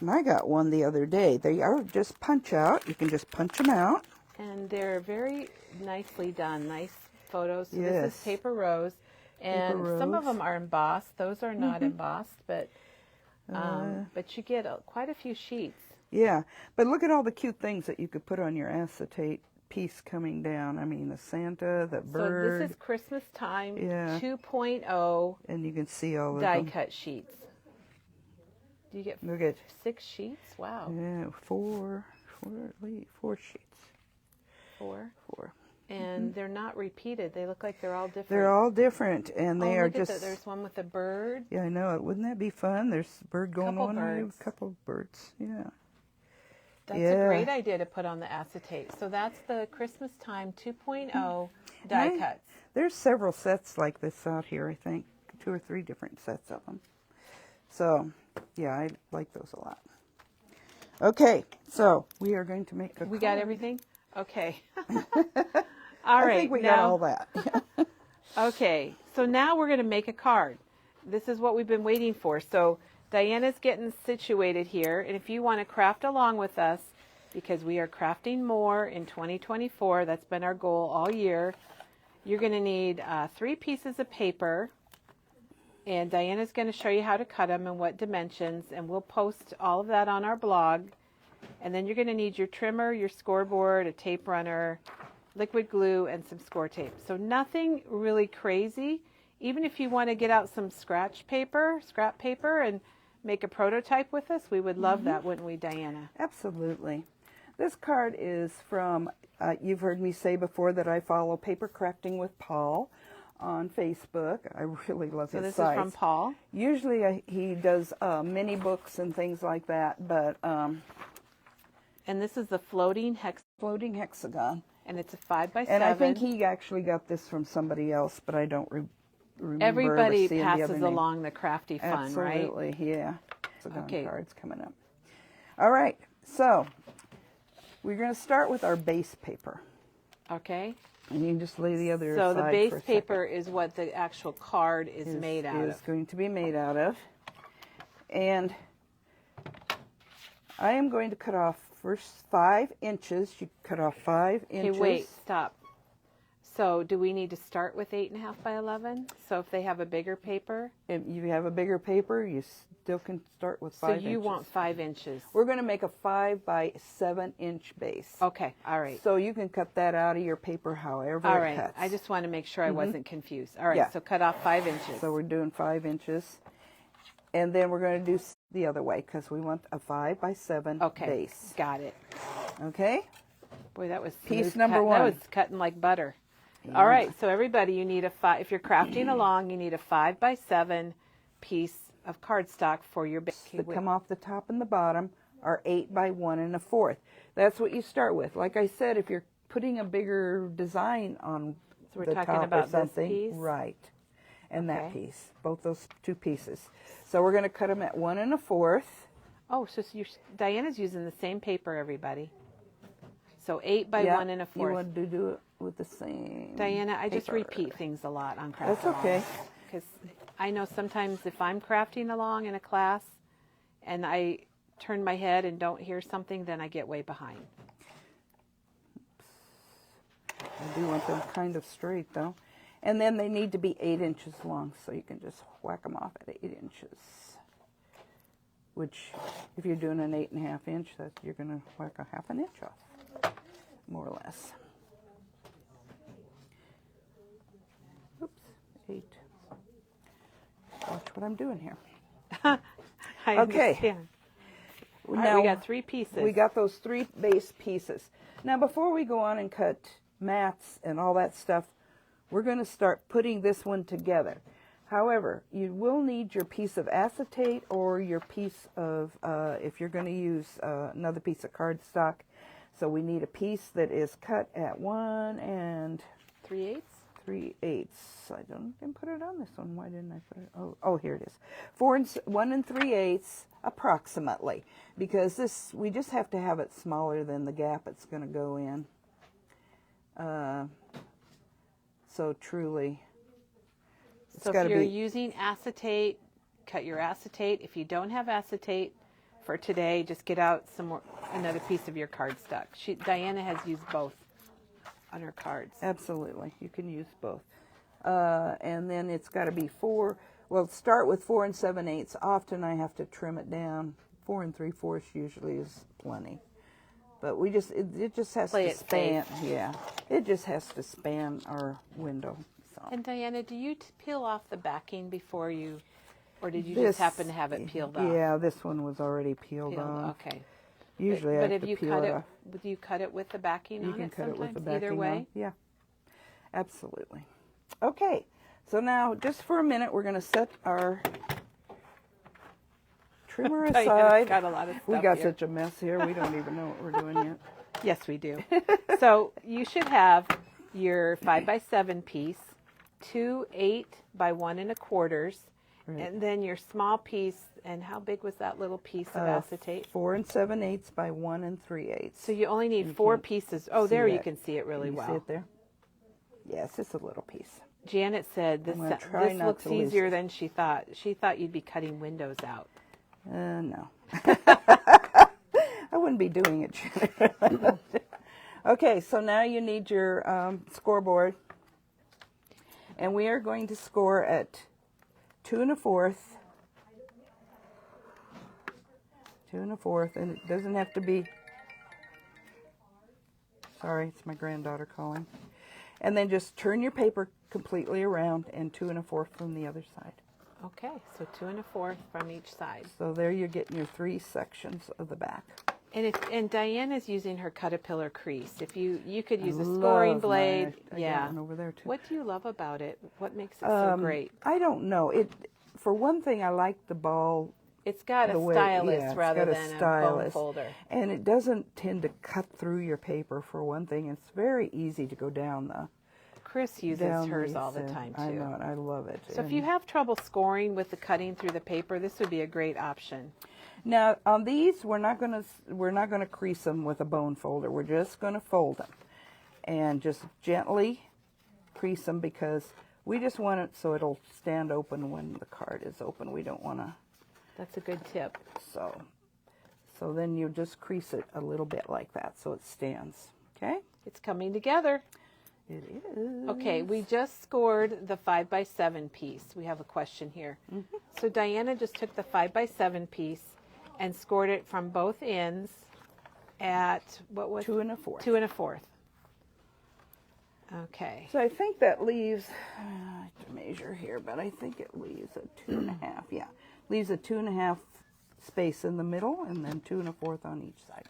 And I got one the other day. They are just punch out. You can just punch them out. And they're very nicely done. Nice photos. So this Yes. is Paper Rose. And Paper some of Rose. them are embossed. Those are not embossed, but you get quite a few sheets. Yeah, but look at all the cute things that you could put on your acetate piece coming down. I mean, the Santa, the bird. So this is Christmas time Yeah. 2.0 And you can see all of die them. cut sheets. Do you get Look at 6 sheets? Wow. yeah, four sheets. 4. Four. And they're not repeated. They look like they're all different. They're all different, and they are look at just. that. There's one with a bird. Yeah, I know it. Wouldn't that be fun? There's a bird going Couple one way, birds. a couple of birds. Yeah. That's Yeah. a great idea to put on the acetate. So that's the Christmas time 2.0 die Right. cuts. There's several sets like this out here. I think 2 or 3 different sets of them. So, yeah, I like those a lot. Okay, so we are going to make a We got card. everything? Okay. I right. think we now, got all that. Okay, so now we're going to make a card. This is what we've been waiting for. So Diana's getting situated here, and if you want to craft along with us, because we are crafting more in 2024, that's been our goal all year, you're going to need 3 pieces of paper, and Diana's going to show you how to cut them and what dimensions, and we'll post all of that on our blog. And then you're going to need your trimmer, your scoreboard, a tape runner, liquid glue, and some score tape. So nothing really crazy. Even if you want to get out some scrap paper, and make a prototype with us, we would love that, wouldn't we, Diana? Absolutely. This card is from, you've heard me say before that I follow Paper Crafting with Paul on Facebook. I really love So his this sites. is from Paul. Usually he does mini books and things like that, but And this is the Floating Hexagon. And it's a 5x7. And I think he actually got this from somebody else, but I don't remember Everybody seeing the other passes name. along the crafty fun, right? Absolutely, yeah. Hexagon Okay. cards coming up. All right, so we're going to start with our base paper. Okay. And you can just lay the other So aside the for base a second. paper is what the actual card is made out is of. going to be made out of. And I am going to cut off first 5 inches. You cut off 5 Okay, inches. wait, stop. So do we need to start with 8.5 by 11? So if they have a bigger paper? If you have a bigger paper, you still can start with 5 inches. So you want 5 inches. We're going to make a 5 by 7 inch base. Okay, all right. So you can cut that out of your paper however All it right, cuts. I just want to make sure I wasn't confused. All right, Yeah. so cut off 5 inches. So we're doing 5 inches. And then we're going to do the other way because we want a 5 by 7 Okay, base. got it. Okay? Boy, that was Piece smooth number cut. 1. That was cutting like butter. All right, so everybody, you need a 5. If you're crafting along, you need a 5 by 7 piece of cardstock for your base. That come off the top and the bottom are 8 by 1 1/4. That's what you start with. Like I said, if you're putting a bigger design on So we're the talking top about or something, this piece? right? And that Okay. piece, both those 2 pieces. So we're going to cut them at 1 1/4. Oh, so Diana's using the same paper, everybody. So 8 by Yeah, 1 You 1/4. want to do it with the same. Diana, I just paper. repeat things a lot on craft. That's okay. Because I know sometimes if I'm crafting along in a class and I turn my head and don't hear something, then I get way behind. I do want them kind of straight though. And then they need to be 8 inches long, so you can just whack them off at 8 inches. Which, if you're doing an 8 1/2 inch, that you're going to whack a 1/2 inch off, more or less. Oops, 8. Watch what I'm doing here. I Okay. understand. All right, Now, we got 3 pieces. We got those 3 base pieces. Now, before we go on and cut mats and all that stuff, we're going to start putting this one together. However, you will need your piece of acetate or your piece of, if you're going to use another piece of cardstock. So we need a piece that is cut at 1 3/8. 3/8. I didn't put it on this one. Why didn't I put it? Oh, here it is. 1 3/8 approximately, because this we just have to have it smaller than the gap it's going to go in. So truly, it's So got if to you're be. using acetate, cut your acetate. If you don't have acetate for today, just get out another piece of your cardstock. Diana has used both on her cards. Absolutely, you can use both. And then it's got to be 4. Well, start with 4 7/8. Often I have to trim it down 4 3/4 usually is plenty. But we just, it just has Play to it span, yeah. It just has to span our window. So. And Diana, do you peel off the backing before you, or did you This- just happen to have it peeled off? Yeah, this one was already peeled Peeled, off. okay. Usually I But have if to you peel cut it it, off. would you cut it with the backing You on can it cut it with the sometimes? backing Either way? on. Yeah, absolutely. Okay, so now just for a minute, we're going to set our trimmer Diana's aside. got a lot of We stuff got here. such a mess here. We don't even know what we're doing yet. Yes, we do. So you should have your 5x7 piece, 2 8x1 1/4, and then your small piece. And how big was that little piece of acetate? 4 7/8 by 1 3/8. So you only need 4 pieces. Oh, there you that. can see it really You well. see it there? Yes, it's a little piece. Janet said this, gonna try this not looks to lose easier it. than she thought. She thought you'd be cutting windows out. No. I wouldn't be doing it, Janet. Okay, so now you need your scoreboard. And we are going to score at 2 1/4. 2 1/4, and it doesn't have to be. Sorry, it's my granddaughter calling. And then just turn your paper completely around and 2 1/4 from the other side. Okay, so 2 1/4 from each side. So there you're getting your 3 sections of the back. And Diana's using her Caterpillar crease. If you could use a Love scoring my- blade, I got yeah. one over there too. What do you love about it? What makes it so great? I don't know. It for one thing, I like the ball. It's got a the way- stylus yeah, it's rather got than a bone stylus. folder. And it doesn't tend to cut through your paper for one thing. It's very easy to go down the Chris uses down hers these, all the and time I too. know it. I love it. So if you have trouble scoring with the cutting through the paper, this would be a great option. Now on these, we're not gonna crease them with a bone folder. We're just gonna fold them and just gently crease them because we just want it so it'll stand open when the card is open. We don't want to. That's a good tip. So then you just crease it a little bit like that so it stands. Okay. It's coming together. It is. Okay, we just scored the 5x7 piece. We have a question here. So Diana just took the 5x7 piece and scored it from both ends at, what was 2 1/4. 2 1/4. Okay. So I think that leaves, I have to measure here, but I think it leaves a 2 1/2. Yeah, leaves a 2 1/2 space in the middle, and then 2 1/4 on each side.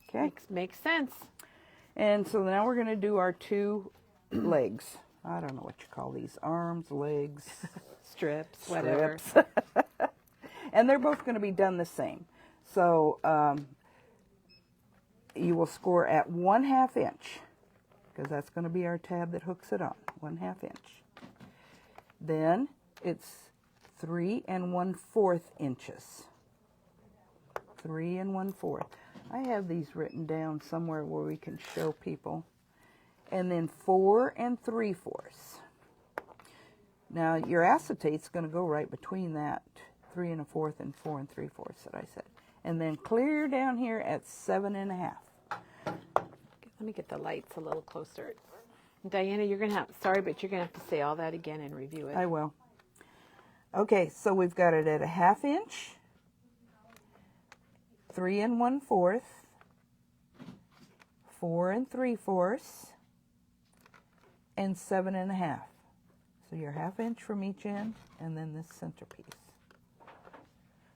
Okay. Makes sense. And so now we're going to do our 2 legs. I don't know what you call these, arms, legs, Strips, whatever. strips. And they're both going to be done the same. So you will score at 1/2 inch, because that's going to be our tab that hooks it on, 1/2 inch. Then it's 3 1/4 inches. 3 1/4. I have these written down somewhere where we can show people. And then 4 3/4. Now your acetate's going to go right between that 3 1/4 and 4 3/4 that I said. And then clear down here at 7 1/2. Let me get the lights a little closer. Diana, you're going to have, sorry, but you're going to have to say all that again and review it. I will. Okay, so we've got it at a 1/2 inch, 3 1/4, 4 3/4, and 7 1/2. So you're 1/2 inch from each end, and then this centerpiece.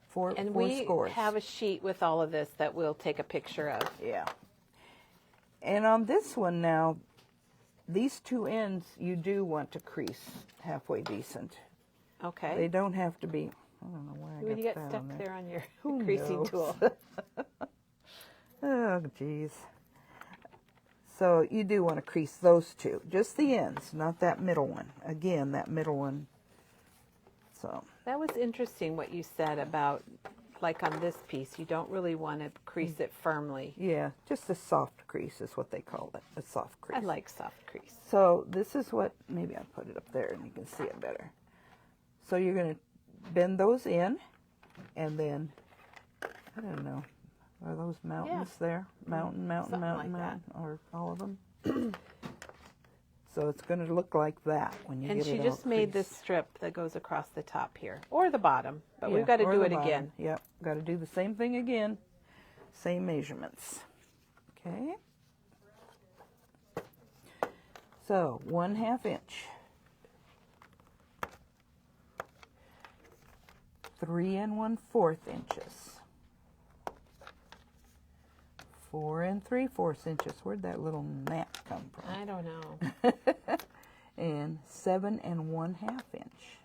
Four we scores. have a sheet with all of this that we'll take a picture of. Yeah. And on this one now, these 2 ends you do want to crease halfway decent. Okay. They don't have to be. I don't know why I When got you get that stuck on there. there on your Who creasing knows? tool. Oh, geez. So you do want to crease those 2, just the ends, not that middle one. Again, that middle one. So That was interesting what you said about, like on this piece, you don't really want to crease it firmly. yeah, just a soft crease is what they call it, a soft crease. I like soft crease. So this is what, maybe I'll put it up there and you can see it better. So you're going to bend those in, and then, I don't know, are those mountains there? Mountain, Something like mountain, or all of them? So it's going to look like that when you And get it she all just made this creased. strip that goes across the top here, or the bottom, but Yeah, we've got to or do the it bottom. again. Yep, got to do the same thing again. Same measurements. Okay. So 1/2 inch. 3 1/4 inches. 4 3/4 inches. Where'd that little map come from? I don't know. And 7 1/2 inch.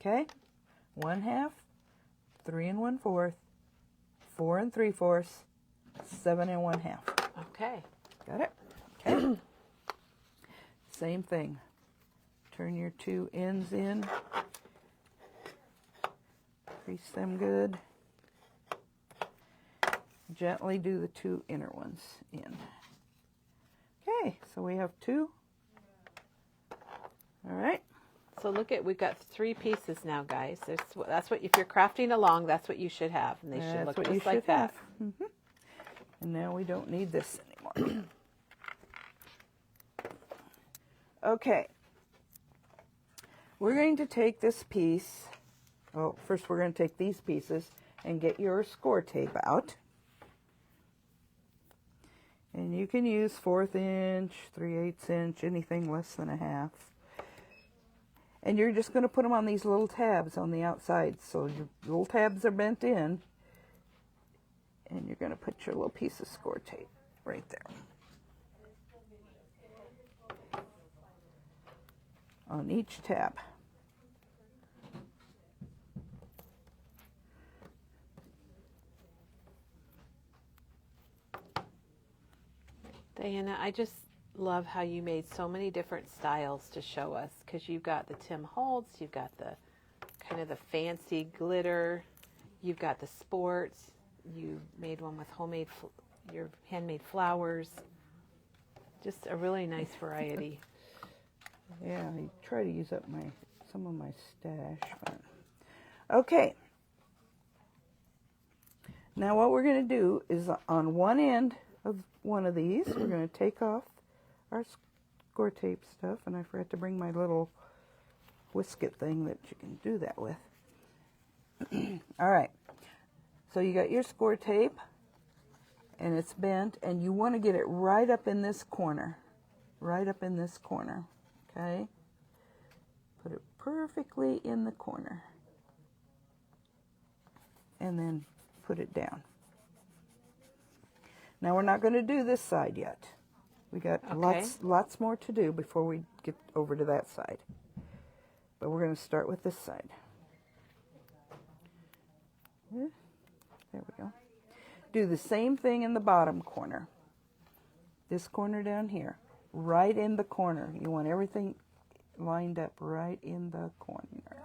Okay? 1/2, 3 1/4, 4 3/4, 7 1/2. Okay. Got it? Okay. Same thing. Turn your 2 ends in. Crease them good. Gently do the 2 inner ones in. Okay, so we have 2. All right. So look at, we've got 3 pieces now, guys. That's what, if you're crafting along, that's what you should have. And they should That's look what you just like should that. have. And now we don't need this anymore. Okay. We're going to take this piece. Oh, first we're going to take these pieces and get your score tape out. And you can use 1/4 inch, 3/8 inch, anything less than 1/2. And you're just going to put them on these little tabs on the outside. So your little tabs are bent in. And you're going to put your little piece of score tape right there. On each tab. Diana, I just love how you made so many different styles to show us, because you've got the Tim Holtz, you've got the kind of the fancy glitter, you've got the sports, you made one with your handmade flowers. Just a really nice variety. Yeah, I try to use up some of my stash. But... Okay. Now what we're going to do is on one end of one of these, we're going to take off our score tape stuff, and I forgot to bring my little whisket thing that you can do that with. All right. So you got your score tape, and it's bent, and you want to get it right up in this corner. Right up in this corner. Okay? Put it perfectly in the corner. And then put it down. Now we're not going to do this side yet. We got lots more to do before we get over to that side. But we're going to start with this side. There we go. Do the same thing in the bottom corner. This corner down here. Right in the corner. You want everything lined up right in the corner.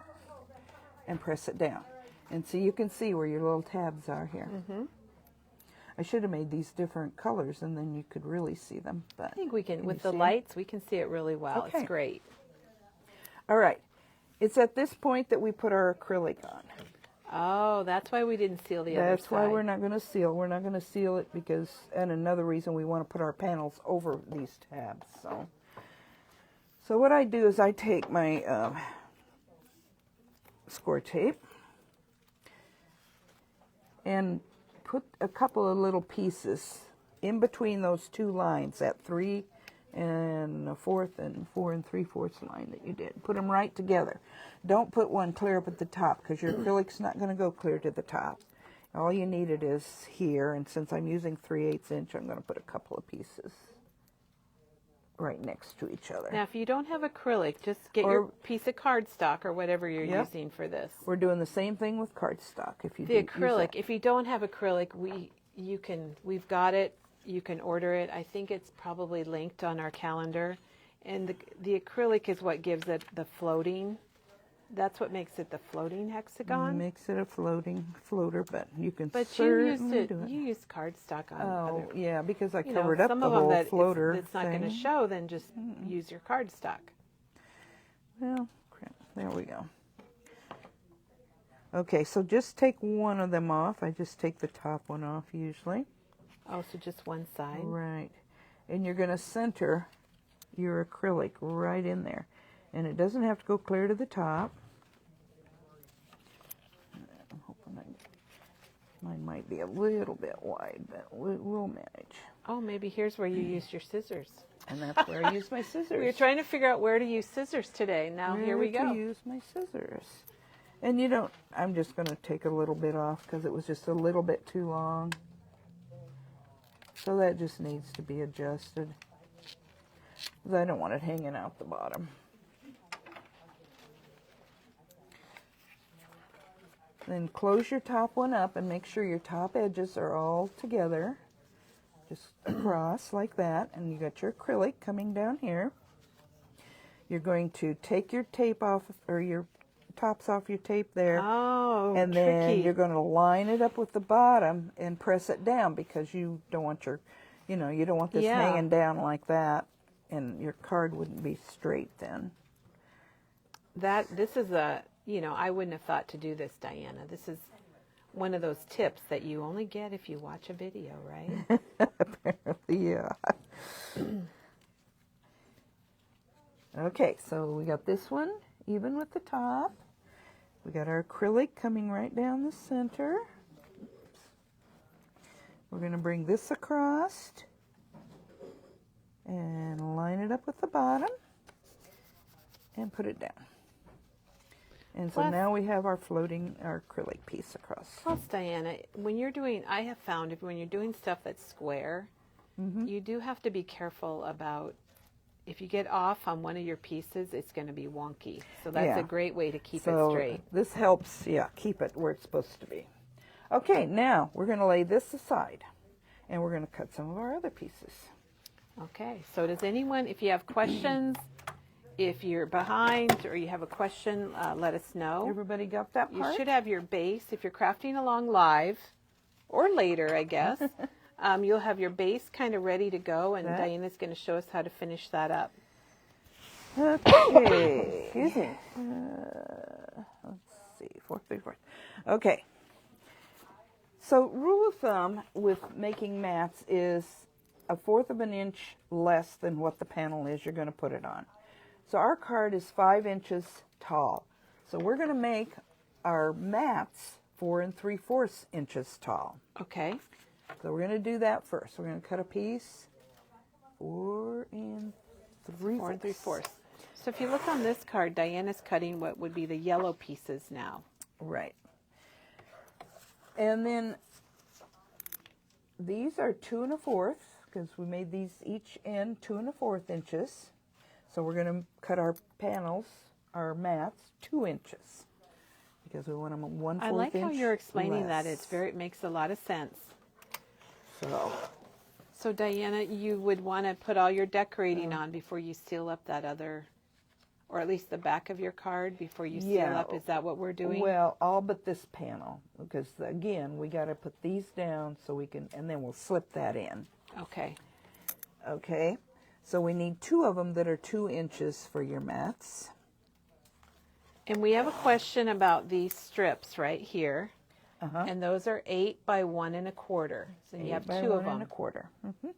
And press it down. And so you can see where your little tabs are here. I should have made these different colors, and then you could really see them. But I think we can, with the lights, we can see it really well. Okay. It's great. All right. It's at this point that we put our acrylic on. Oh, that's why we didn't seal the other side. That's why we're not going to seal. We're not going to seal it because, and another reason we want to put our panels over these tabs. So what I do is I take my score tape and put a couple of little pieces in between those 2 lines, that 3 1/4 and 4 3/4 line that you did. Put them right together. Don't put one clear up at the top because your acrylic's not going to go clear to the top. All you need it is here, and since I'm using 3/8 inch, I'm going to put a couple of pieces right next to each other. Now, if you don't have acrylic, just get your piece of cardstock or whatever you're using for this. We're doing the same thing with cardstock. If you The acrylic, if you don't have acrylic, we've got it. You can order it. I think it's probably linked on our calendar. And the acrylic is what gives it the floating. That's what makes it the floating hexagon. Makes it a floater, but you can But certainly do it. you used cardstock on Oh, other, yeah, because I you know, covered up some the of them whole that floater it's not going to thing. show, then just use your cardstock. Well, crap. There we go. Okay, so just take one of them off. I just take the top one off usually. Oh, so just one side. Right. And you're going to center your acrylic right in there. And it doesn't have to go clear to the top. I'm hoping mine might be a little bit wide, but we'll manage. Oh, maybe here's where you used your scissors. And that's where I use my scissors. We were trying to figure out where to use scissors today. Now here we go. To use my scissors. And you don't, I'm just going to take a little bit off because it was just a little bit too long. So that just needs to be adjusted. Because I don't want it hanging out the bottom. Then close your top one up and make sure your top edges are all together. Just across like that. And you got your acrylic coming down here. You're going to take your tape off, or your tops off your tape there. Oh, and tricky. Then you're going to line it up with the bottom and press it down because you don't want your, you don't want this hanging down like that, and your card wouldn't be straight then. This is I wouldn't have thought to do this, Diana. This is one of those tips that you only get if you watch a video, right? Apparently, yeah. Okay, so we got this one even with the top. We got our acrylic coming right down the center. Oops. We're going to bring this across and line it up with the bottom and put it down. And so now we have our acrylic piece across. Plus, Diana, I have found when you're doing stuff that's square, you do have to be careful about, if you get off on one of your pieces, it's going to be wonky. So that's a great way to keep it straight. This helps, keep it where it's supposed to be. Okay, now we're going to lay this aside, and we're going to cut some of our other pieces. Okay, so does anyone, if you have questions, if you're behind or you have a question, let us know. Everybody got that part? You should have your base. If you're crafting along live, or later, I guess, you'll have your base kind of ready to go, and Diana's going to show us how to finish that up. Okay. Excuse me. Let's see, 4, 3, 4. Okay. So rule of thumb with making mats is 1/4 of an inch less than what the panel is you're going to put it on. So our card is 5 inches tall. So we're going to make our mats 4 3/4 inches tall. Okay. So we're going to do that first. We're going to cut a piece 4 3/4. 4 3/4. So if you look on this card, Diana's cutting what would be the yellow pieces now. Right. And then these are 2 1/4 because we made these each end 2 1/4 inches. So we're going to cut our panels, our mats, 2 inches because we want them 1/4 inch. I like how you're explaining less. that. It makes a lot of sense. So Diana, you would want to put all your decorating on before you seal up that other, or at least the back of your card before you seal up. Is that what we're doing? Well, all but this panel, because again, we got to put these down so we can, and then we'll slip that in. Okay. Okay. So we need 2 of them that are 2 inches for your mats. And we have a question about these strips right here. And those are 8 by 1 1/4. So you have 2 of them. 1 1/4.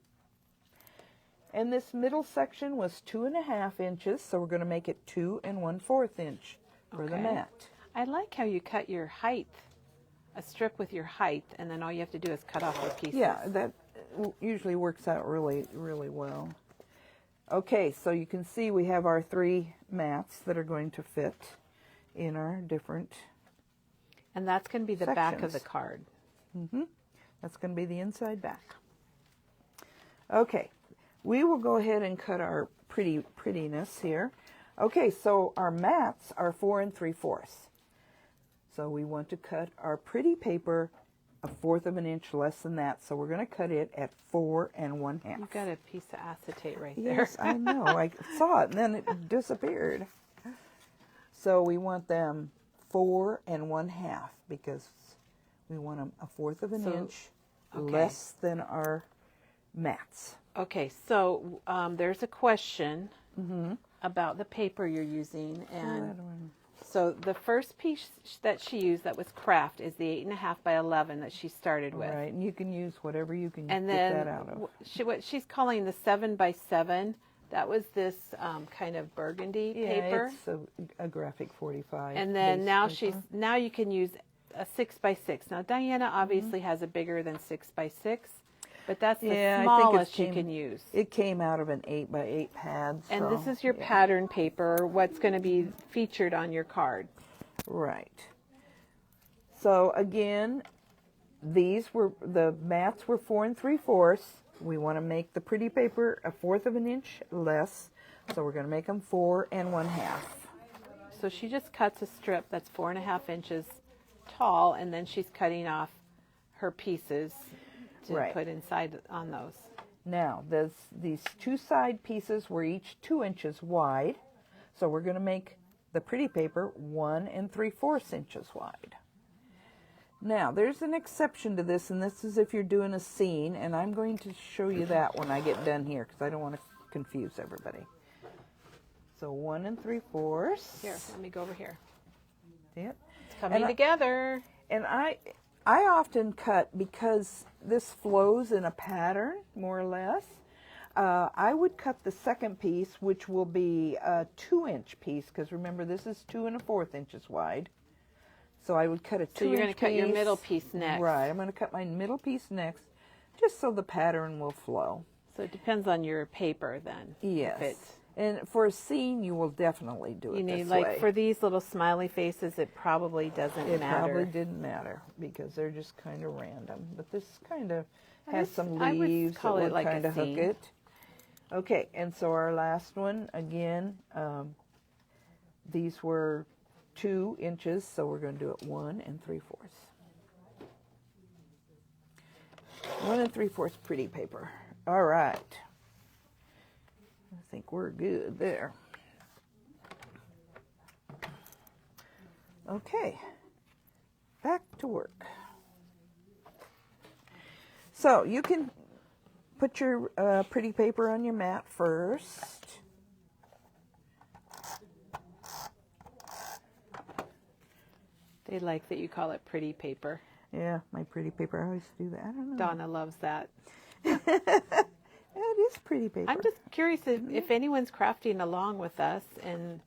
And this middle section was 2 1/2 inches, so we're going to make it 2 1/4 inch for the mat. I like how you cut your height, a strip with your height, and then all you have to do is cut off the pieces. Yeah, that usually works out really, really well. Okay, so you can see we have our 3 mats that are going to fit in our different And that's going to be the back of the card. That's going to be the inside back. Okay, we will go ahead and cut our prettiness here. Okay, so our mats are 4 3/4. So we want to cut our pretty paper 1/4 of an inch less than that. So we're going to cut it at 4 1/2. You've got a piece of acetate right there. Yes, I know. I saw it and then it disappeared. So we want them 4 1/2 because we want them 1/4 of an inch less than our mats. Okay, so there's a question about the paper you're using, and so the first piece that she used that was craft is the 8 1/2 by 11 that she started with. Right, and you can use whatever you can And get then that out of. what she's calling the 7 by 7. That was this kind of burgundy Yeah, paper. it's a graphic 45. And then base now paper. now you can use a 6x6. Now Diana obviously has a bigger than 6x6, but that's the Yeah, I think smallest you can use. It came out of an 8x8 pad. And so, this is your yeah. pattern paper, what's going to be featured on your card. Right. So again, the mats were 4 3/4. We want to make the pretty paper 1/4 of an inch less, so we're going to make them 4 1/2. So she just cuts a strip that's 4.5 inches tall, and then she's cutting off her pieces to Right. put inside on those. Now, these two side pieces were each 2 inches wide, so we're going to make the pretty paper 1 3/4 inches wide. Now, there's an exception to this, and this is if you're doing a scene, and I'm going to show you that when I get done here, because I don't want to confuse everybody. So 1 3/4. Here, let me go over here. Yep. It's coming together. And I often cut, because this flows in a pattern, more or less, I would cut the second piece, which will be a 2-inch piece, because remember, this is 2 1/4 inches wide. So I would cut a 2-inch piece. So you're going to cut your middle piece next. Right, I'm going to cut my middle piece next, just so the pattern will flow. So it depends on your paper then. Yes. And for a scene, you will definitely do it You need, this like, way. for these little smiley faces, it probably doesn't It matter. probably didn't matter, because they're just kind of random. But this kind of I has would- some I would leaves that call it would like a kind of hook scene. it. Okay, and so our last one, again, these were 2 inches, so we're going to do it 1 3/4. 1 3/4 pretty paper. All right. I think we're good there. Okay, back to work. So you can put your pretty paper on your mat first. They like that you call it pretty paper. Yeah, my pretty paper. I always do that. I don't know. Donna loves that. It is pretty paper. I'm just curious if anyone's crafting along with us, and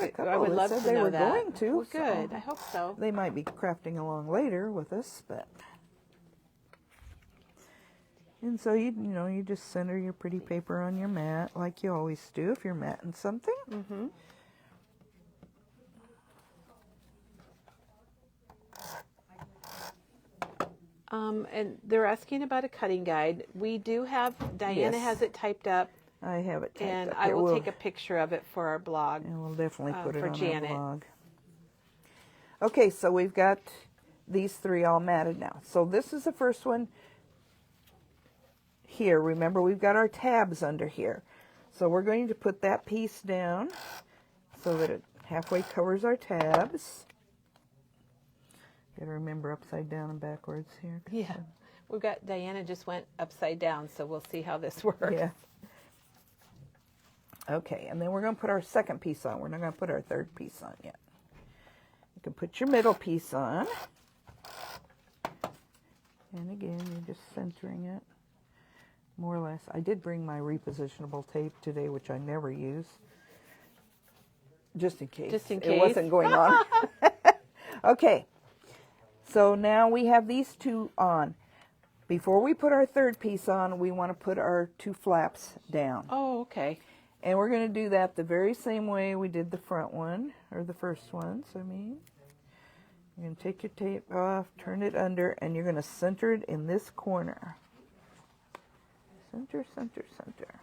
A couple I would that love said to they know were that. going to. Well, good. so I hope so. They might be crafting along later with us, but. And so you just center your pretty paper on your mat like you always do if you're matting something. Mm-hmm. And they're asking about a cutting guide. We do have, Diana Yes. has it typed up, I have it typed and up I here. will We'll- take a picture of it for our blog. And we'll definitely put it for on Janet. our blog. Okay, so we've got these 3 all matted now. So this is the first one here. Remember, we've got our tabs under here. So we're going to put that piece down so that it halfway covers our tabs. Got to remember upside down and backwards here. Yeah. We've got, Diana just went upside down, so we'll see how this works. Yeah. Okay, and then we're going to put our second piece on. We're not going to put our third piece on yet. You can put your middle piece on. And again, you're just centering it, more or less. I did bring my repositionable tape today, which I never use, just in case. Just in It case. wasn't going on. Okay, so now we have these 2 on. Before we put our third piece on, we want to put our 2 flaps down. Oh, okay. And we're going to do that the very same way we did the front one, or the first ones, I mean. You're going to take your tape off, turn it under, and you're going to center it in this corner. Center, center, center.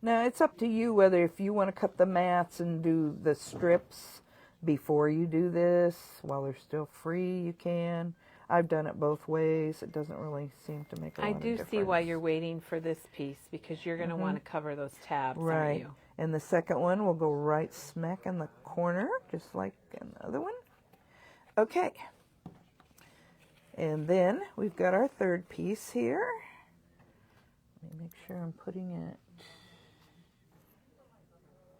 Now, it's up to you whether if you want to cut the mats and do the strips before you do this, while they're still free, you can. I've done it both ways. It doesn't really seem to make a lot I of do difference. see why you're waiting for this piece, because you're going to want to cover those tabs, aren't Right. you? And the second one will go right smack in the corner, just like another one. Okay. And then we've got our third piece here. Let me make sure I'm putting it.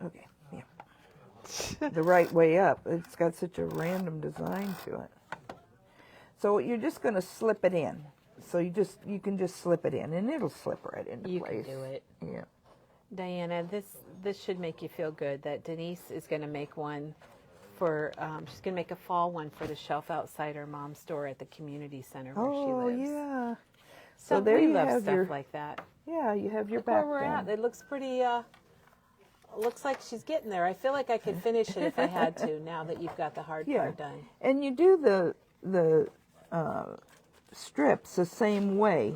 Okay, yeah. The right way up. It's got such a random design to it. So you're just going to slip it in. So you can just slip it in, and it'll slip right into You place. can do it. Yeah. Diana, this should make you feel good that Denise is going to make one for, she's going to make a fall one for the shelf outside her mom's store at the community center where she lives. Yeah. So there we you love have stuff your, like that. yeah, you have your Look where back we're done. at. It looks pretty, looks like she's getting there. I feel like I could finish it if I had to now that you've got the hard part done. And you do the strips the same way.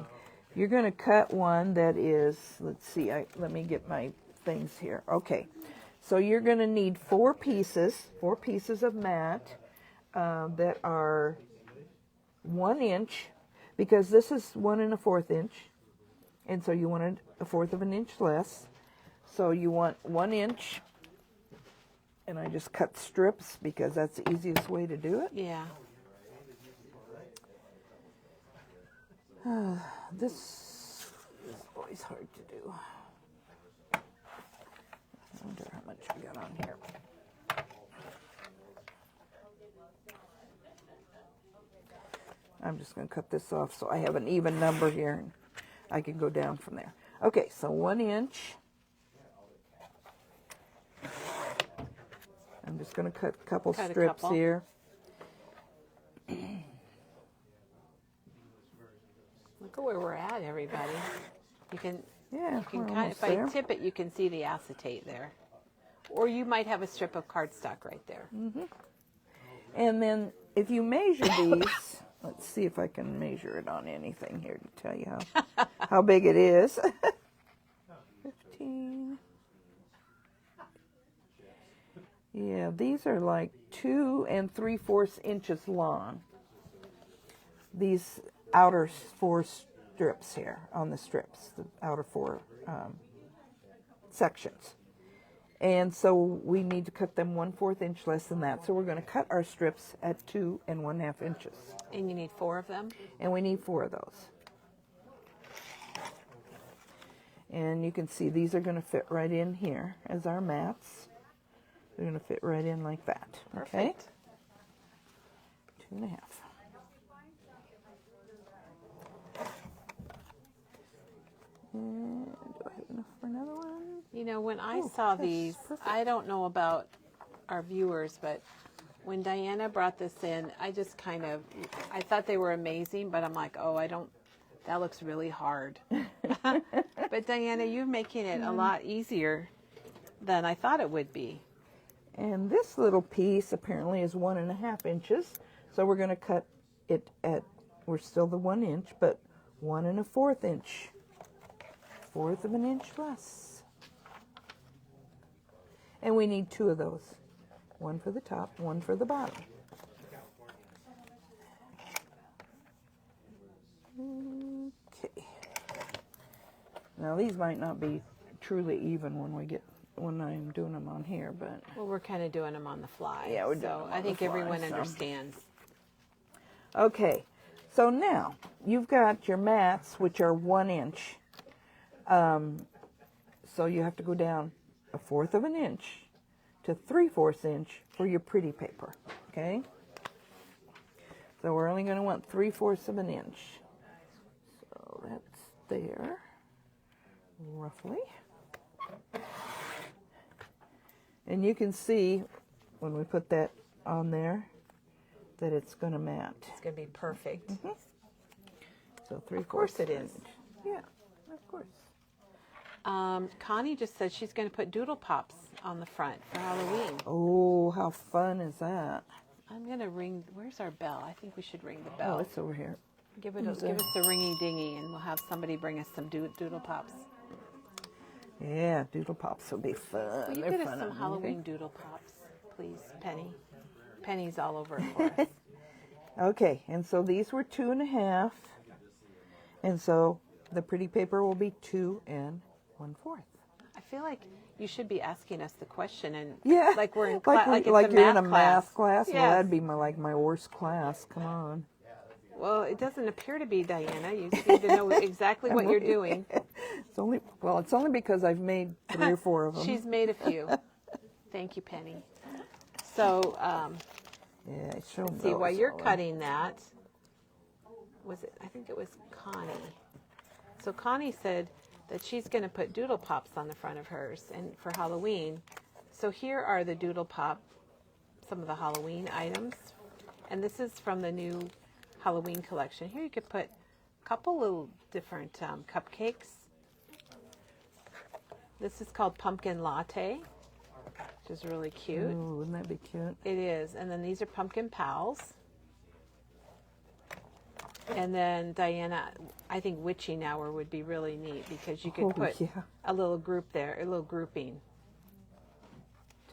You're going to cut one that is, let's see, let me get my things here. Okay, so you're going to need 4 pieces of mat that are 1 inch, because this is 1 1/4 inch, and so you wanted 1/4 of an inch less. So you want 1 inch, and I just cut strips because that's the easiest way to do it. Yeah. This is always hard to do. I wonder how much we got on here. I'm just going to cut this off so I have an even number here, and I can go down from there. Okay, so 1 inch. I'm just going to cut a couple strips here. Look at where we're at, everybody. You can, Yeah, you can we're kind almost of, if there. I tip it, you can see the acetate there. Or you might have a strip of cardstock right there. And then if you measure these, let's see if I can measure it on anything here to tell you how big it is. 15. Yeah, these are like 2 3/4 inches long. These outer 4 strips here on the strips, the outer 4 sections. And so we need to cut them 1/4 inch less than that. So we're going to cut our strips at 2 1/2 inches. And you need 4 of them? And we need 4 of those. And you can see these are going to fit right in here as our mats. They're going to fit right in like that. Okay? Perfect. 2 1/2. And do I have enough for another one? You know, when I Oh, saw yes, these, perfect. I don't know about our viewers, but when Diana brought this in, I just kind of, I thought they were amazing, but I'm like, oh, that looks really hard. But Diana, you're making it a lot easier than I thought it would be. And this little piece apparently is 1 1/2 inches. So we're going to cut it at, we're still the 1 inch, but 1 1/4 inch. 1/4 of an inch less. And we need 2 of those. 1 for the top, 1 for the bottom. Okay. Now these might not be truly even when I'm doing them on here, but Well, we're kind of doing them on the fly. Yeah, we're doing so them on I the think fly, everyone so. understands. okay. So now you've got your mats, which are 1 inch. So you have to go down 1/4 of an inch to 3/4 inch for your pretty paper. Okay. So we're only going to want 3/4 of an inch. So that's there, roughly. And you can see when we put that on there that it's going to mat. It's going to be perfect. So 3/4. Of course it is. Yeah, of course. Connie just said she's going to put doodle pops on the front for Halloween. Oh, how fun is that? I'm going to ring, where's our bell? I think we should ring the Oh, bell. it's over here. Give us a ringy dingy, and we'll have somebody bring us some doodle pops. Yeah, doodle pops will be fun. Will you They're get us fun some on Halloween doodle pops, please, Penny? Penny's all over it for us. Okay, and so these were 2 1/2, and so the pretty paper will be 2 1/4. I feel like you should be asking us the question, and Yeah, like we're in like, like it's you're in a math math class. Well, Yes. that'd be my worst class. Come on. Well, it doesn't appear to be, Diana. You seem to know exactly what you're doing. It's only because I've made 3 or 4 of them. She's made a few. Thank you, Penny. So, yeah, show them see, while those you're all. cutting that, I think it was Connie. So Connie said that she's going to put doodle pops on the front of hers and for Halloween. So here are the doodle pop, some of the Halloween items. And this is from the new Halloween collection. Here you could put a couple little different cupcakes. This is called Pumpkin Latte, which is really cute. Ooh, wouldn't that be cute? It is. And then these are Pumpkin Pals. And then Diana, I think Witching Hour would be really neat because you could put a little group there, a little grouping.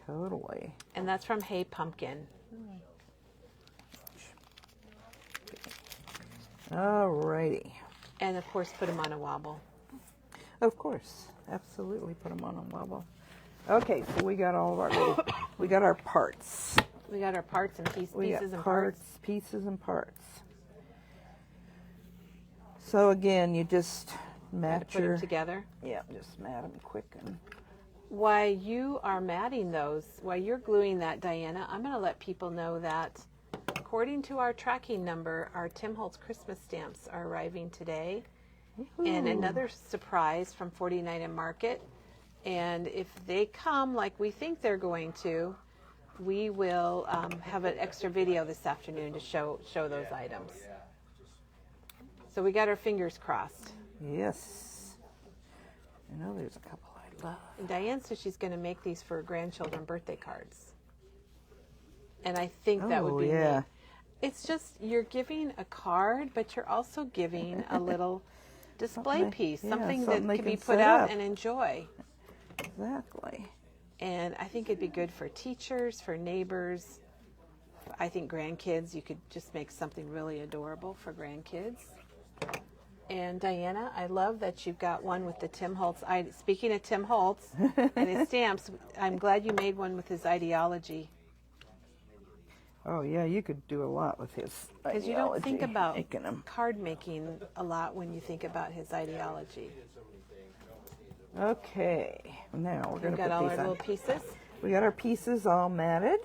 Totally. And that's from Hey Pumpkin. Alrighty. And of course, put them on a wobble. Of course, absolutely put them on a wobble. Okay, so we got all of our we got our parts. We got our parts and pieces and parts, pieces and parts. So again, you just mat put them together. Yeah, just mat them quick. And while you are matting those, while you're gluing that, Diana, I'm going to let people know that according to our tracking number, our Tim Holtz Christmas stamps are arriving today. Woo-hoo. And another surprise from 49 and Market. And if they come like we think they're going to, we will have an extra video this afternoon to show those items. So we got our fingers crossed. Yes. I know there's a couple I love. And Diane says she's going to make these for her grandchildren birthday cards. And I think that would be neat. It's just, you're giving a card, but you're also giving a little display piece, something that can be put out and enjoy. Exactly. And I think it'd be good for teachers, for neighbors. I think grandkids, you could just make something really adorable for grandkids. And Diana, I love that you've got one with the Tim Holtz. Speaking of Tim Holtz and his stamps, I'm glad you made one with his ideology. Oh yeah, you could do a lot with his ideology. Because you don't think about card making a lot when you think about his ideology. Okay, now we're going to put got all these our on. little pieces. We got our pieces all matted,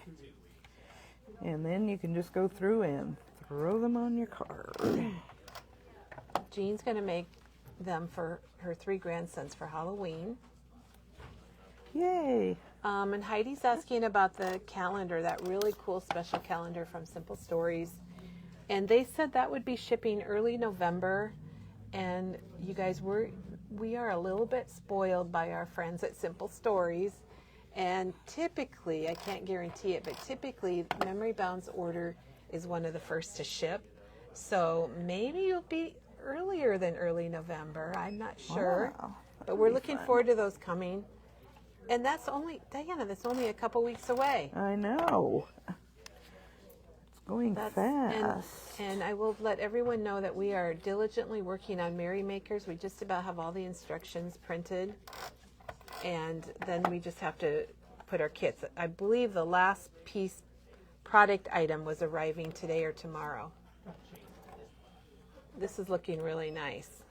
and then you can just go through and throw them on your card. Jean's going to make them for her 3 grandsons for Halloween. Yay! And Heidi's asking about the calendar, that really cool special calendar from Simple Stories. And they said that would be shipping early November. And you guys, we are a little bit spoiled by our friends at Simple Stories. And typically, I can't guarantee it, but typically Memory Bound's order is one of the first to ship. So maybe you'll be earlier than early November. I'm not sure. Wow, but we're looking forward to those coming. And that's only, Diana, that's only a couple weeks away. I know. It's going fast. And I will let everyone know that we are diligently working on Merry Makers. We just about have all the instructions printed. And then we just have to put our kits. I believe the last piece product item was arriving today or tomorrow. This is looking really nice.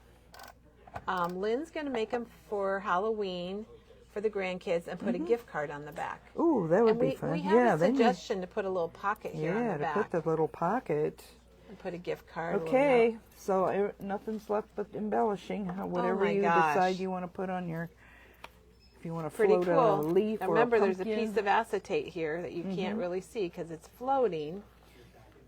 Lynn's going to make them for Halloween for the grandkids and put a gift card on the back. Ooh, that would be fun. We have a suggestion to put a little pocket here on the back. Yeah, to put the little pocket. And put a gift card. Okay, so nothing's left but embellishing. Whatever you decide you want to put on your, if you want to float a leaf or a remember, pumpkin. there's a piece of acetate here that you can't really see because it's floating.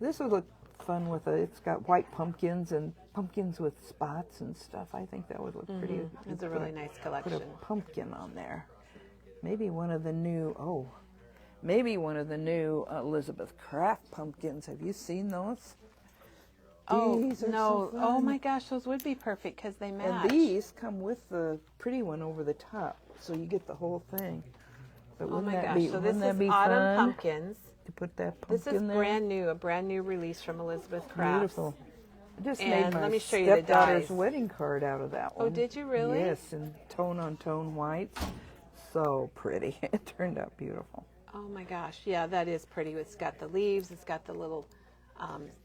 This would look fun with it's got white pumpkins and pumpkins with spots and stuff. I think that would look pretty. It's a really nice collection. Put a pumpkin on there. Maybe one of the new, maybe one of the new Elizabeth Craft pumpkins. Have you seen those? These are so fun. Oh my gosh, those would be perfect because they match. And these come with the pretty one over the top, so you get the whole thing. But oh my gosh, so this is Autumn Pumpkins. To put that pumpkin This is there. brand new, a brand new release from Elizabeth Craft. Beautiful. I just And made my let me show you the stepdaughter's dies. wedding card out of that one. Oh, did you really? Yes, in tone-on-tone whites. So pretty. It turned out beautiful. Oh my gosh, yeah, that is pretty. It's got the leaves, it's got the little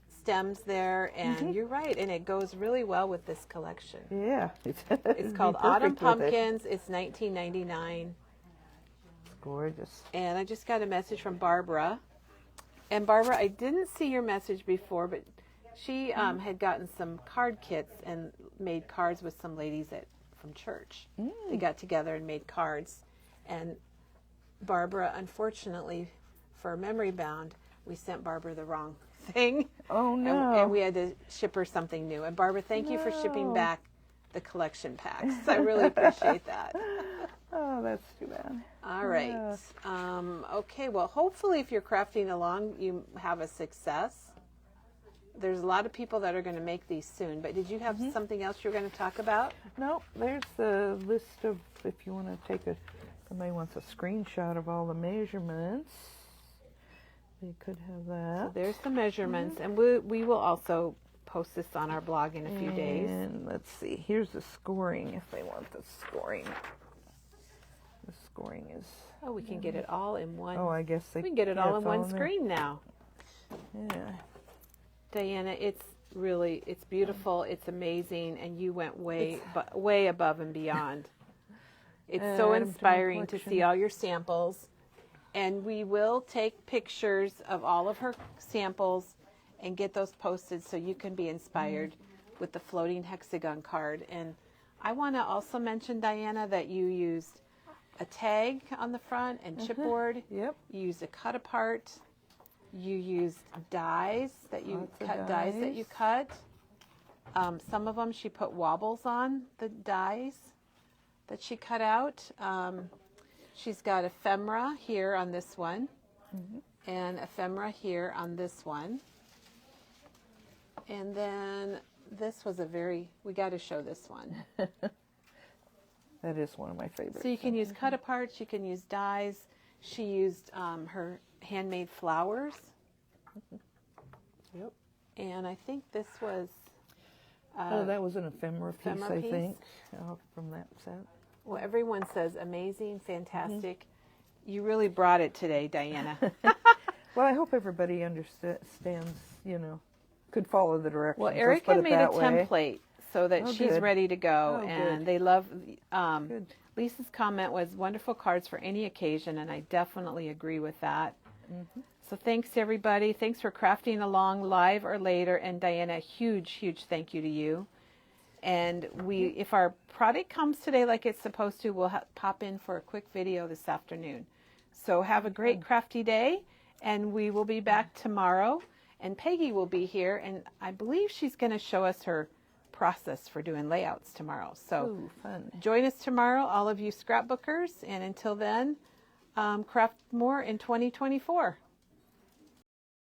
stems there, and you're right, and it goes really well with this collection. Yeah. It's called Autumn Pumpkins. It's $19.99. It's gorgeous. And I just got a message from Barbara. And Barbara, I didn't see your message before, but She had gotten some card kits and made cards with some ladies from church. They got together and made cards. And Barbara, unfortunately, for Memory Bound, we sent Barbara the wrong thing. Oh, no. And we had to ship her something new. And Barbara, thank you for shipping back the collection packs. I really appreciate that. Oh, that's too bad. All right. Yeah. Okay, well, hopefully if you're crafting along, you have a success. There's a lot of people that are going to make these soon, but did you have something else you were going to talk about? Nope, there's the list of, if you want to take somebody wants a screenshot of all the measurements, they could have that. So there's the measurements, and we will also post this on our blog in a few days. And let's see, here's the scoring, if they want the scoring. The scoring is... Oh, we can get it all in one. Oh, I guess we can get it all in one there. screen now. Yeah. Diana, it's beautiful, it's amazing, and you went way above and beyond. It's so Add 'em to my inspiring to see collection. all your samples. And we will take pictures of all of her samples and get those posted so you can be inspired with the Floating Hexagon card. And I want to also mention, Diana, that you used a tag on the front and chipboard. Yep. You used a cut apart. You used dies that you Lots of cut, dies that you cut. Some of them she put wobbles on the dies that she cut out. She's got ephemera here on this one, and ephemera here on this one. And then this was we got to show this one. That is one of my favorites. So you can use cut aparts, you can use dies. She used her handmade flowers. Yep. And I think this was... oh, that was an ephemera piece, ephemera I piece? think, from that set. Well, everyone says amazing, fantastic. You really brought it today, Diana. Well, I hope everybody understands, could follow the directions. Well, let's Erica put it made a that way. template so that Oh, she's good. ready to go. Oh, and good. they love... Good. Lisa's comment was wonderful cards for any occasion, and I definitely agree with that. So thanks, everybody. Thanks for crafting along live or later. And Diana, huge, huge thank you to you. And if our product comes today like it's supposed to, we'll pop in for a quick video this afternoon. So have a great crafty day, and we will be back tomorrow. And Peggy will be here, and I believe she's going to show us her process for doing layouts tomorrow. So Ooh, fun. join us tomorrow, all of you scrapbookers. And until then, craft more in 2024.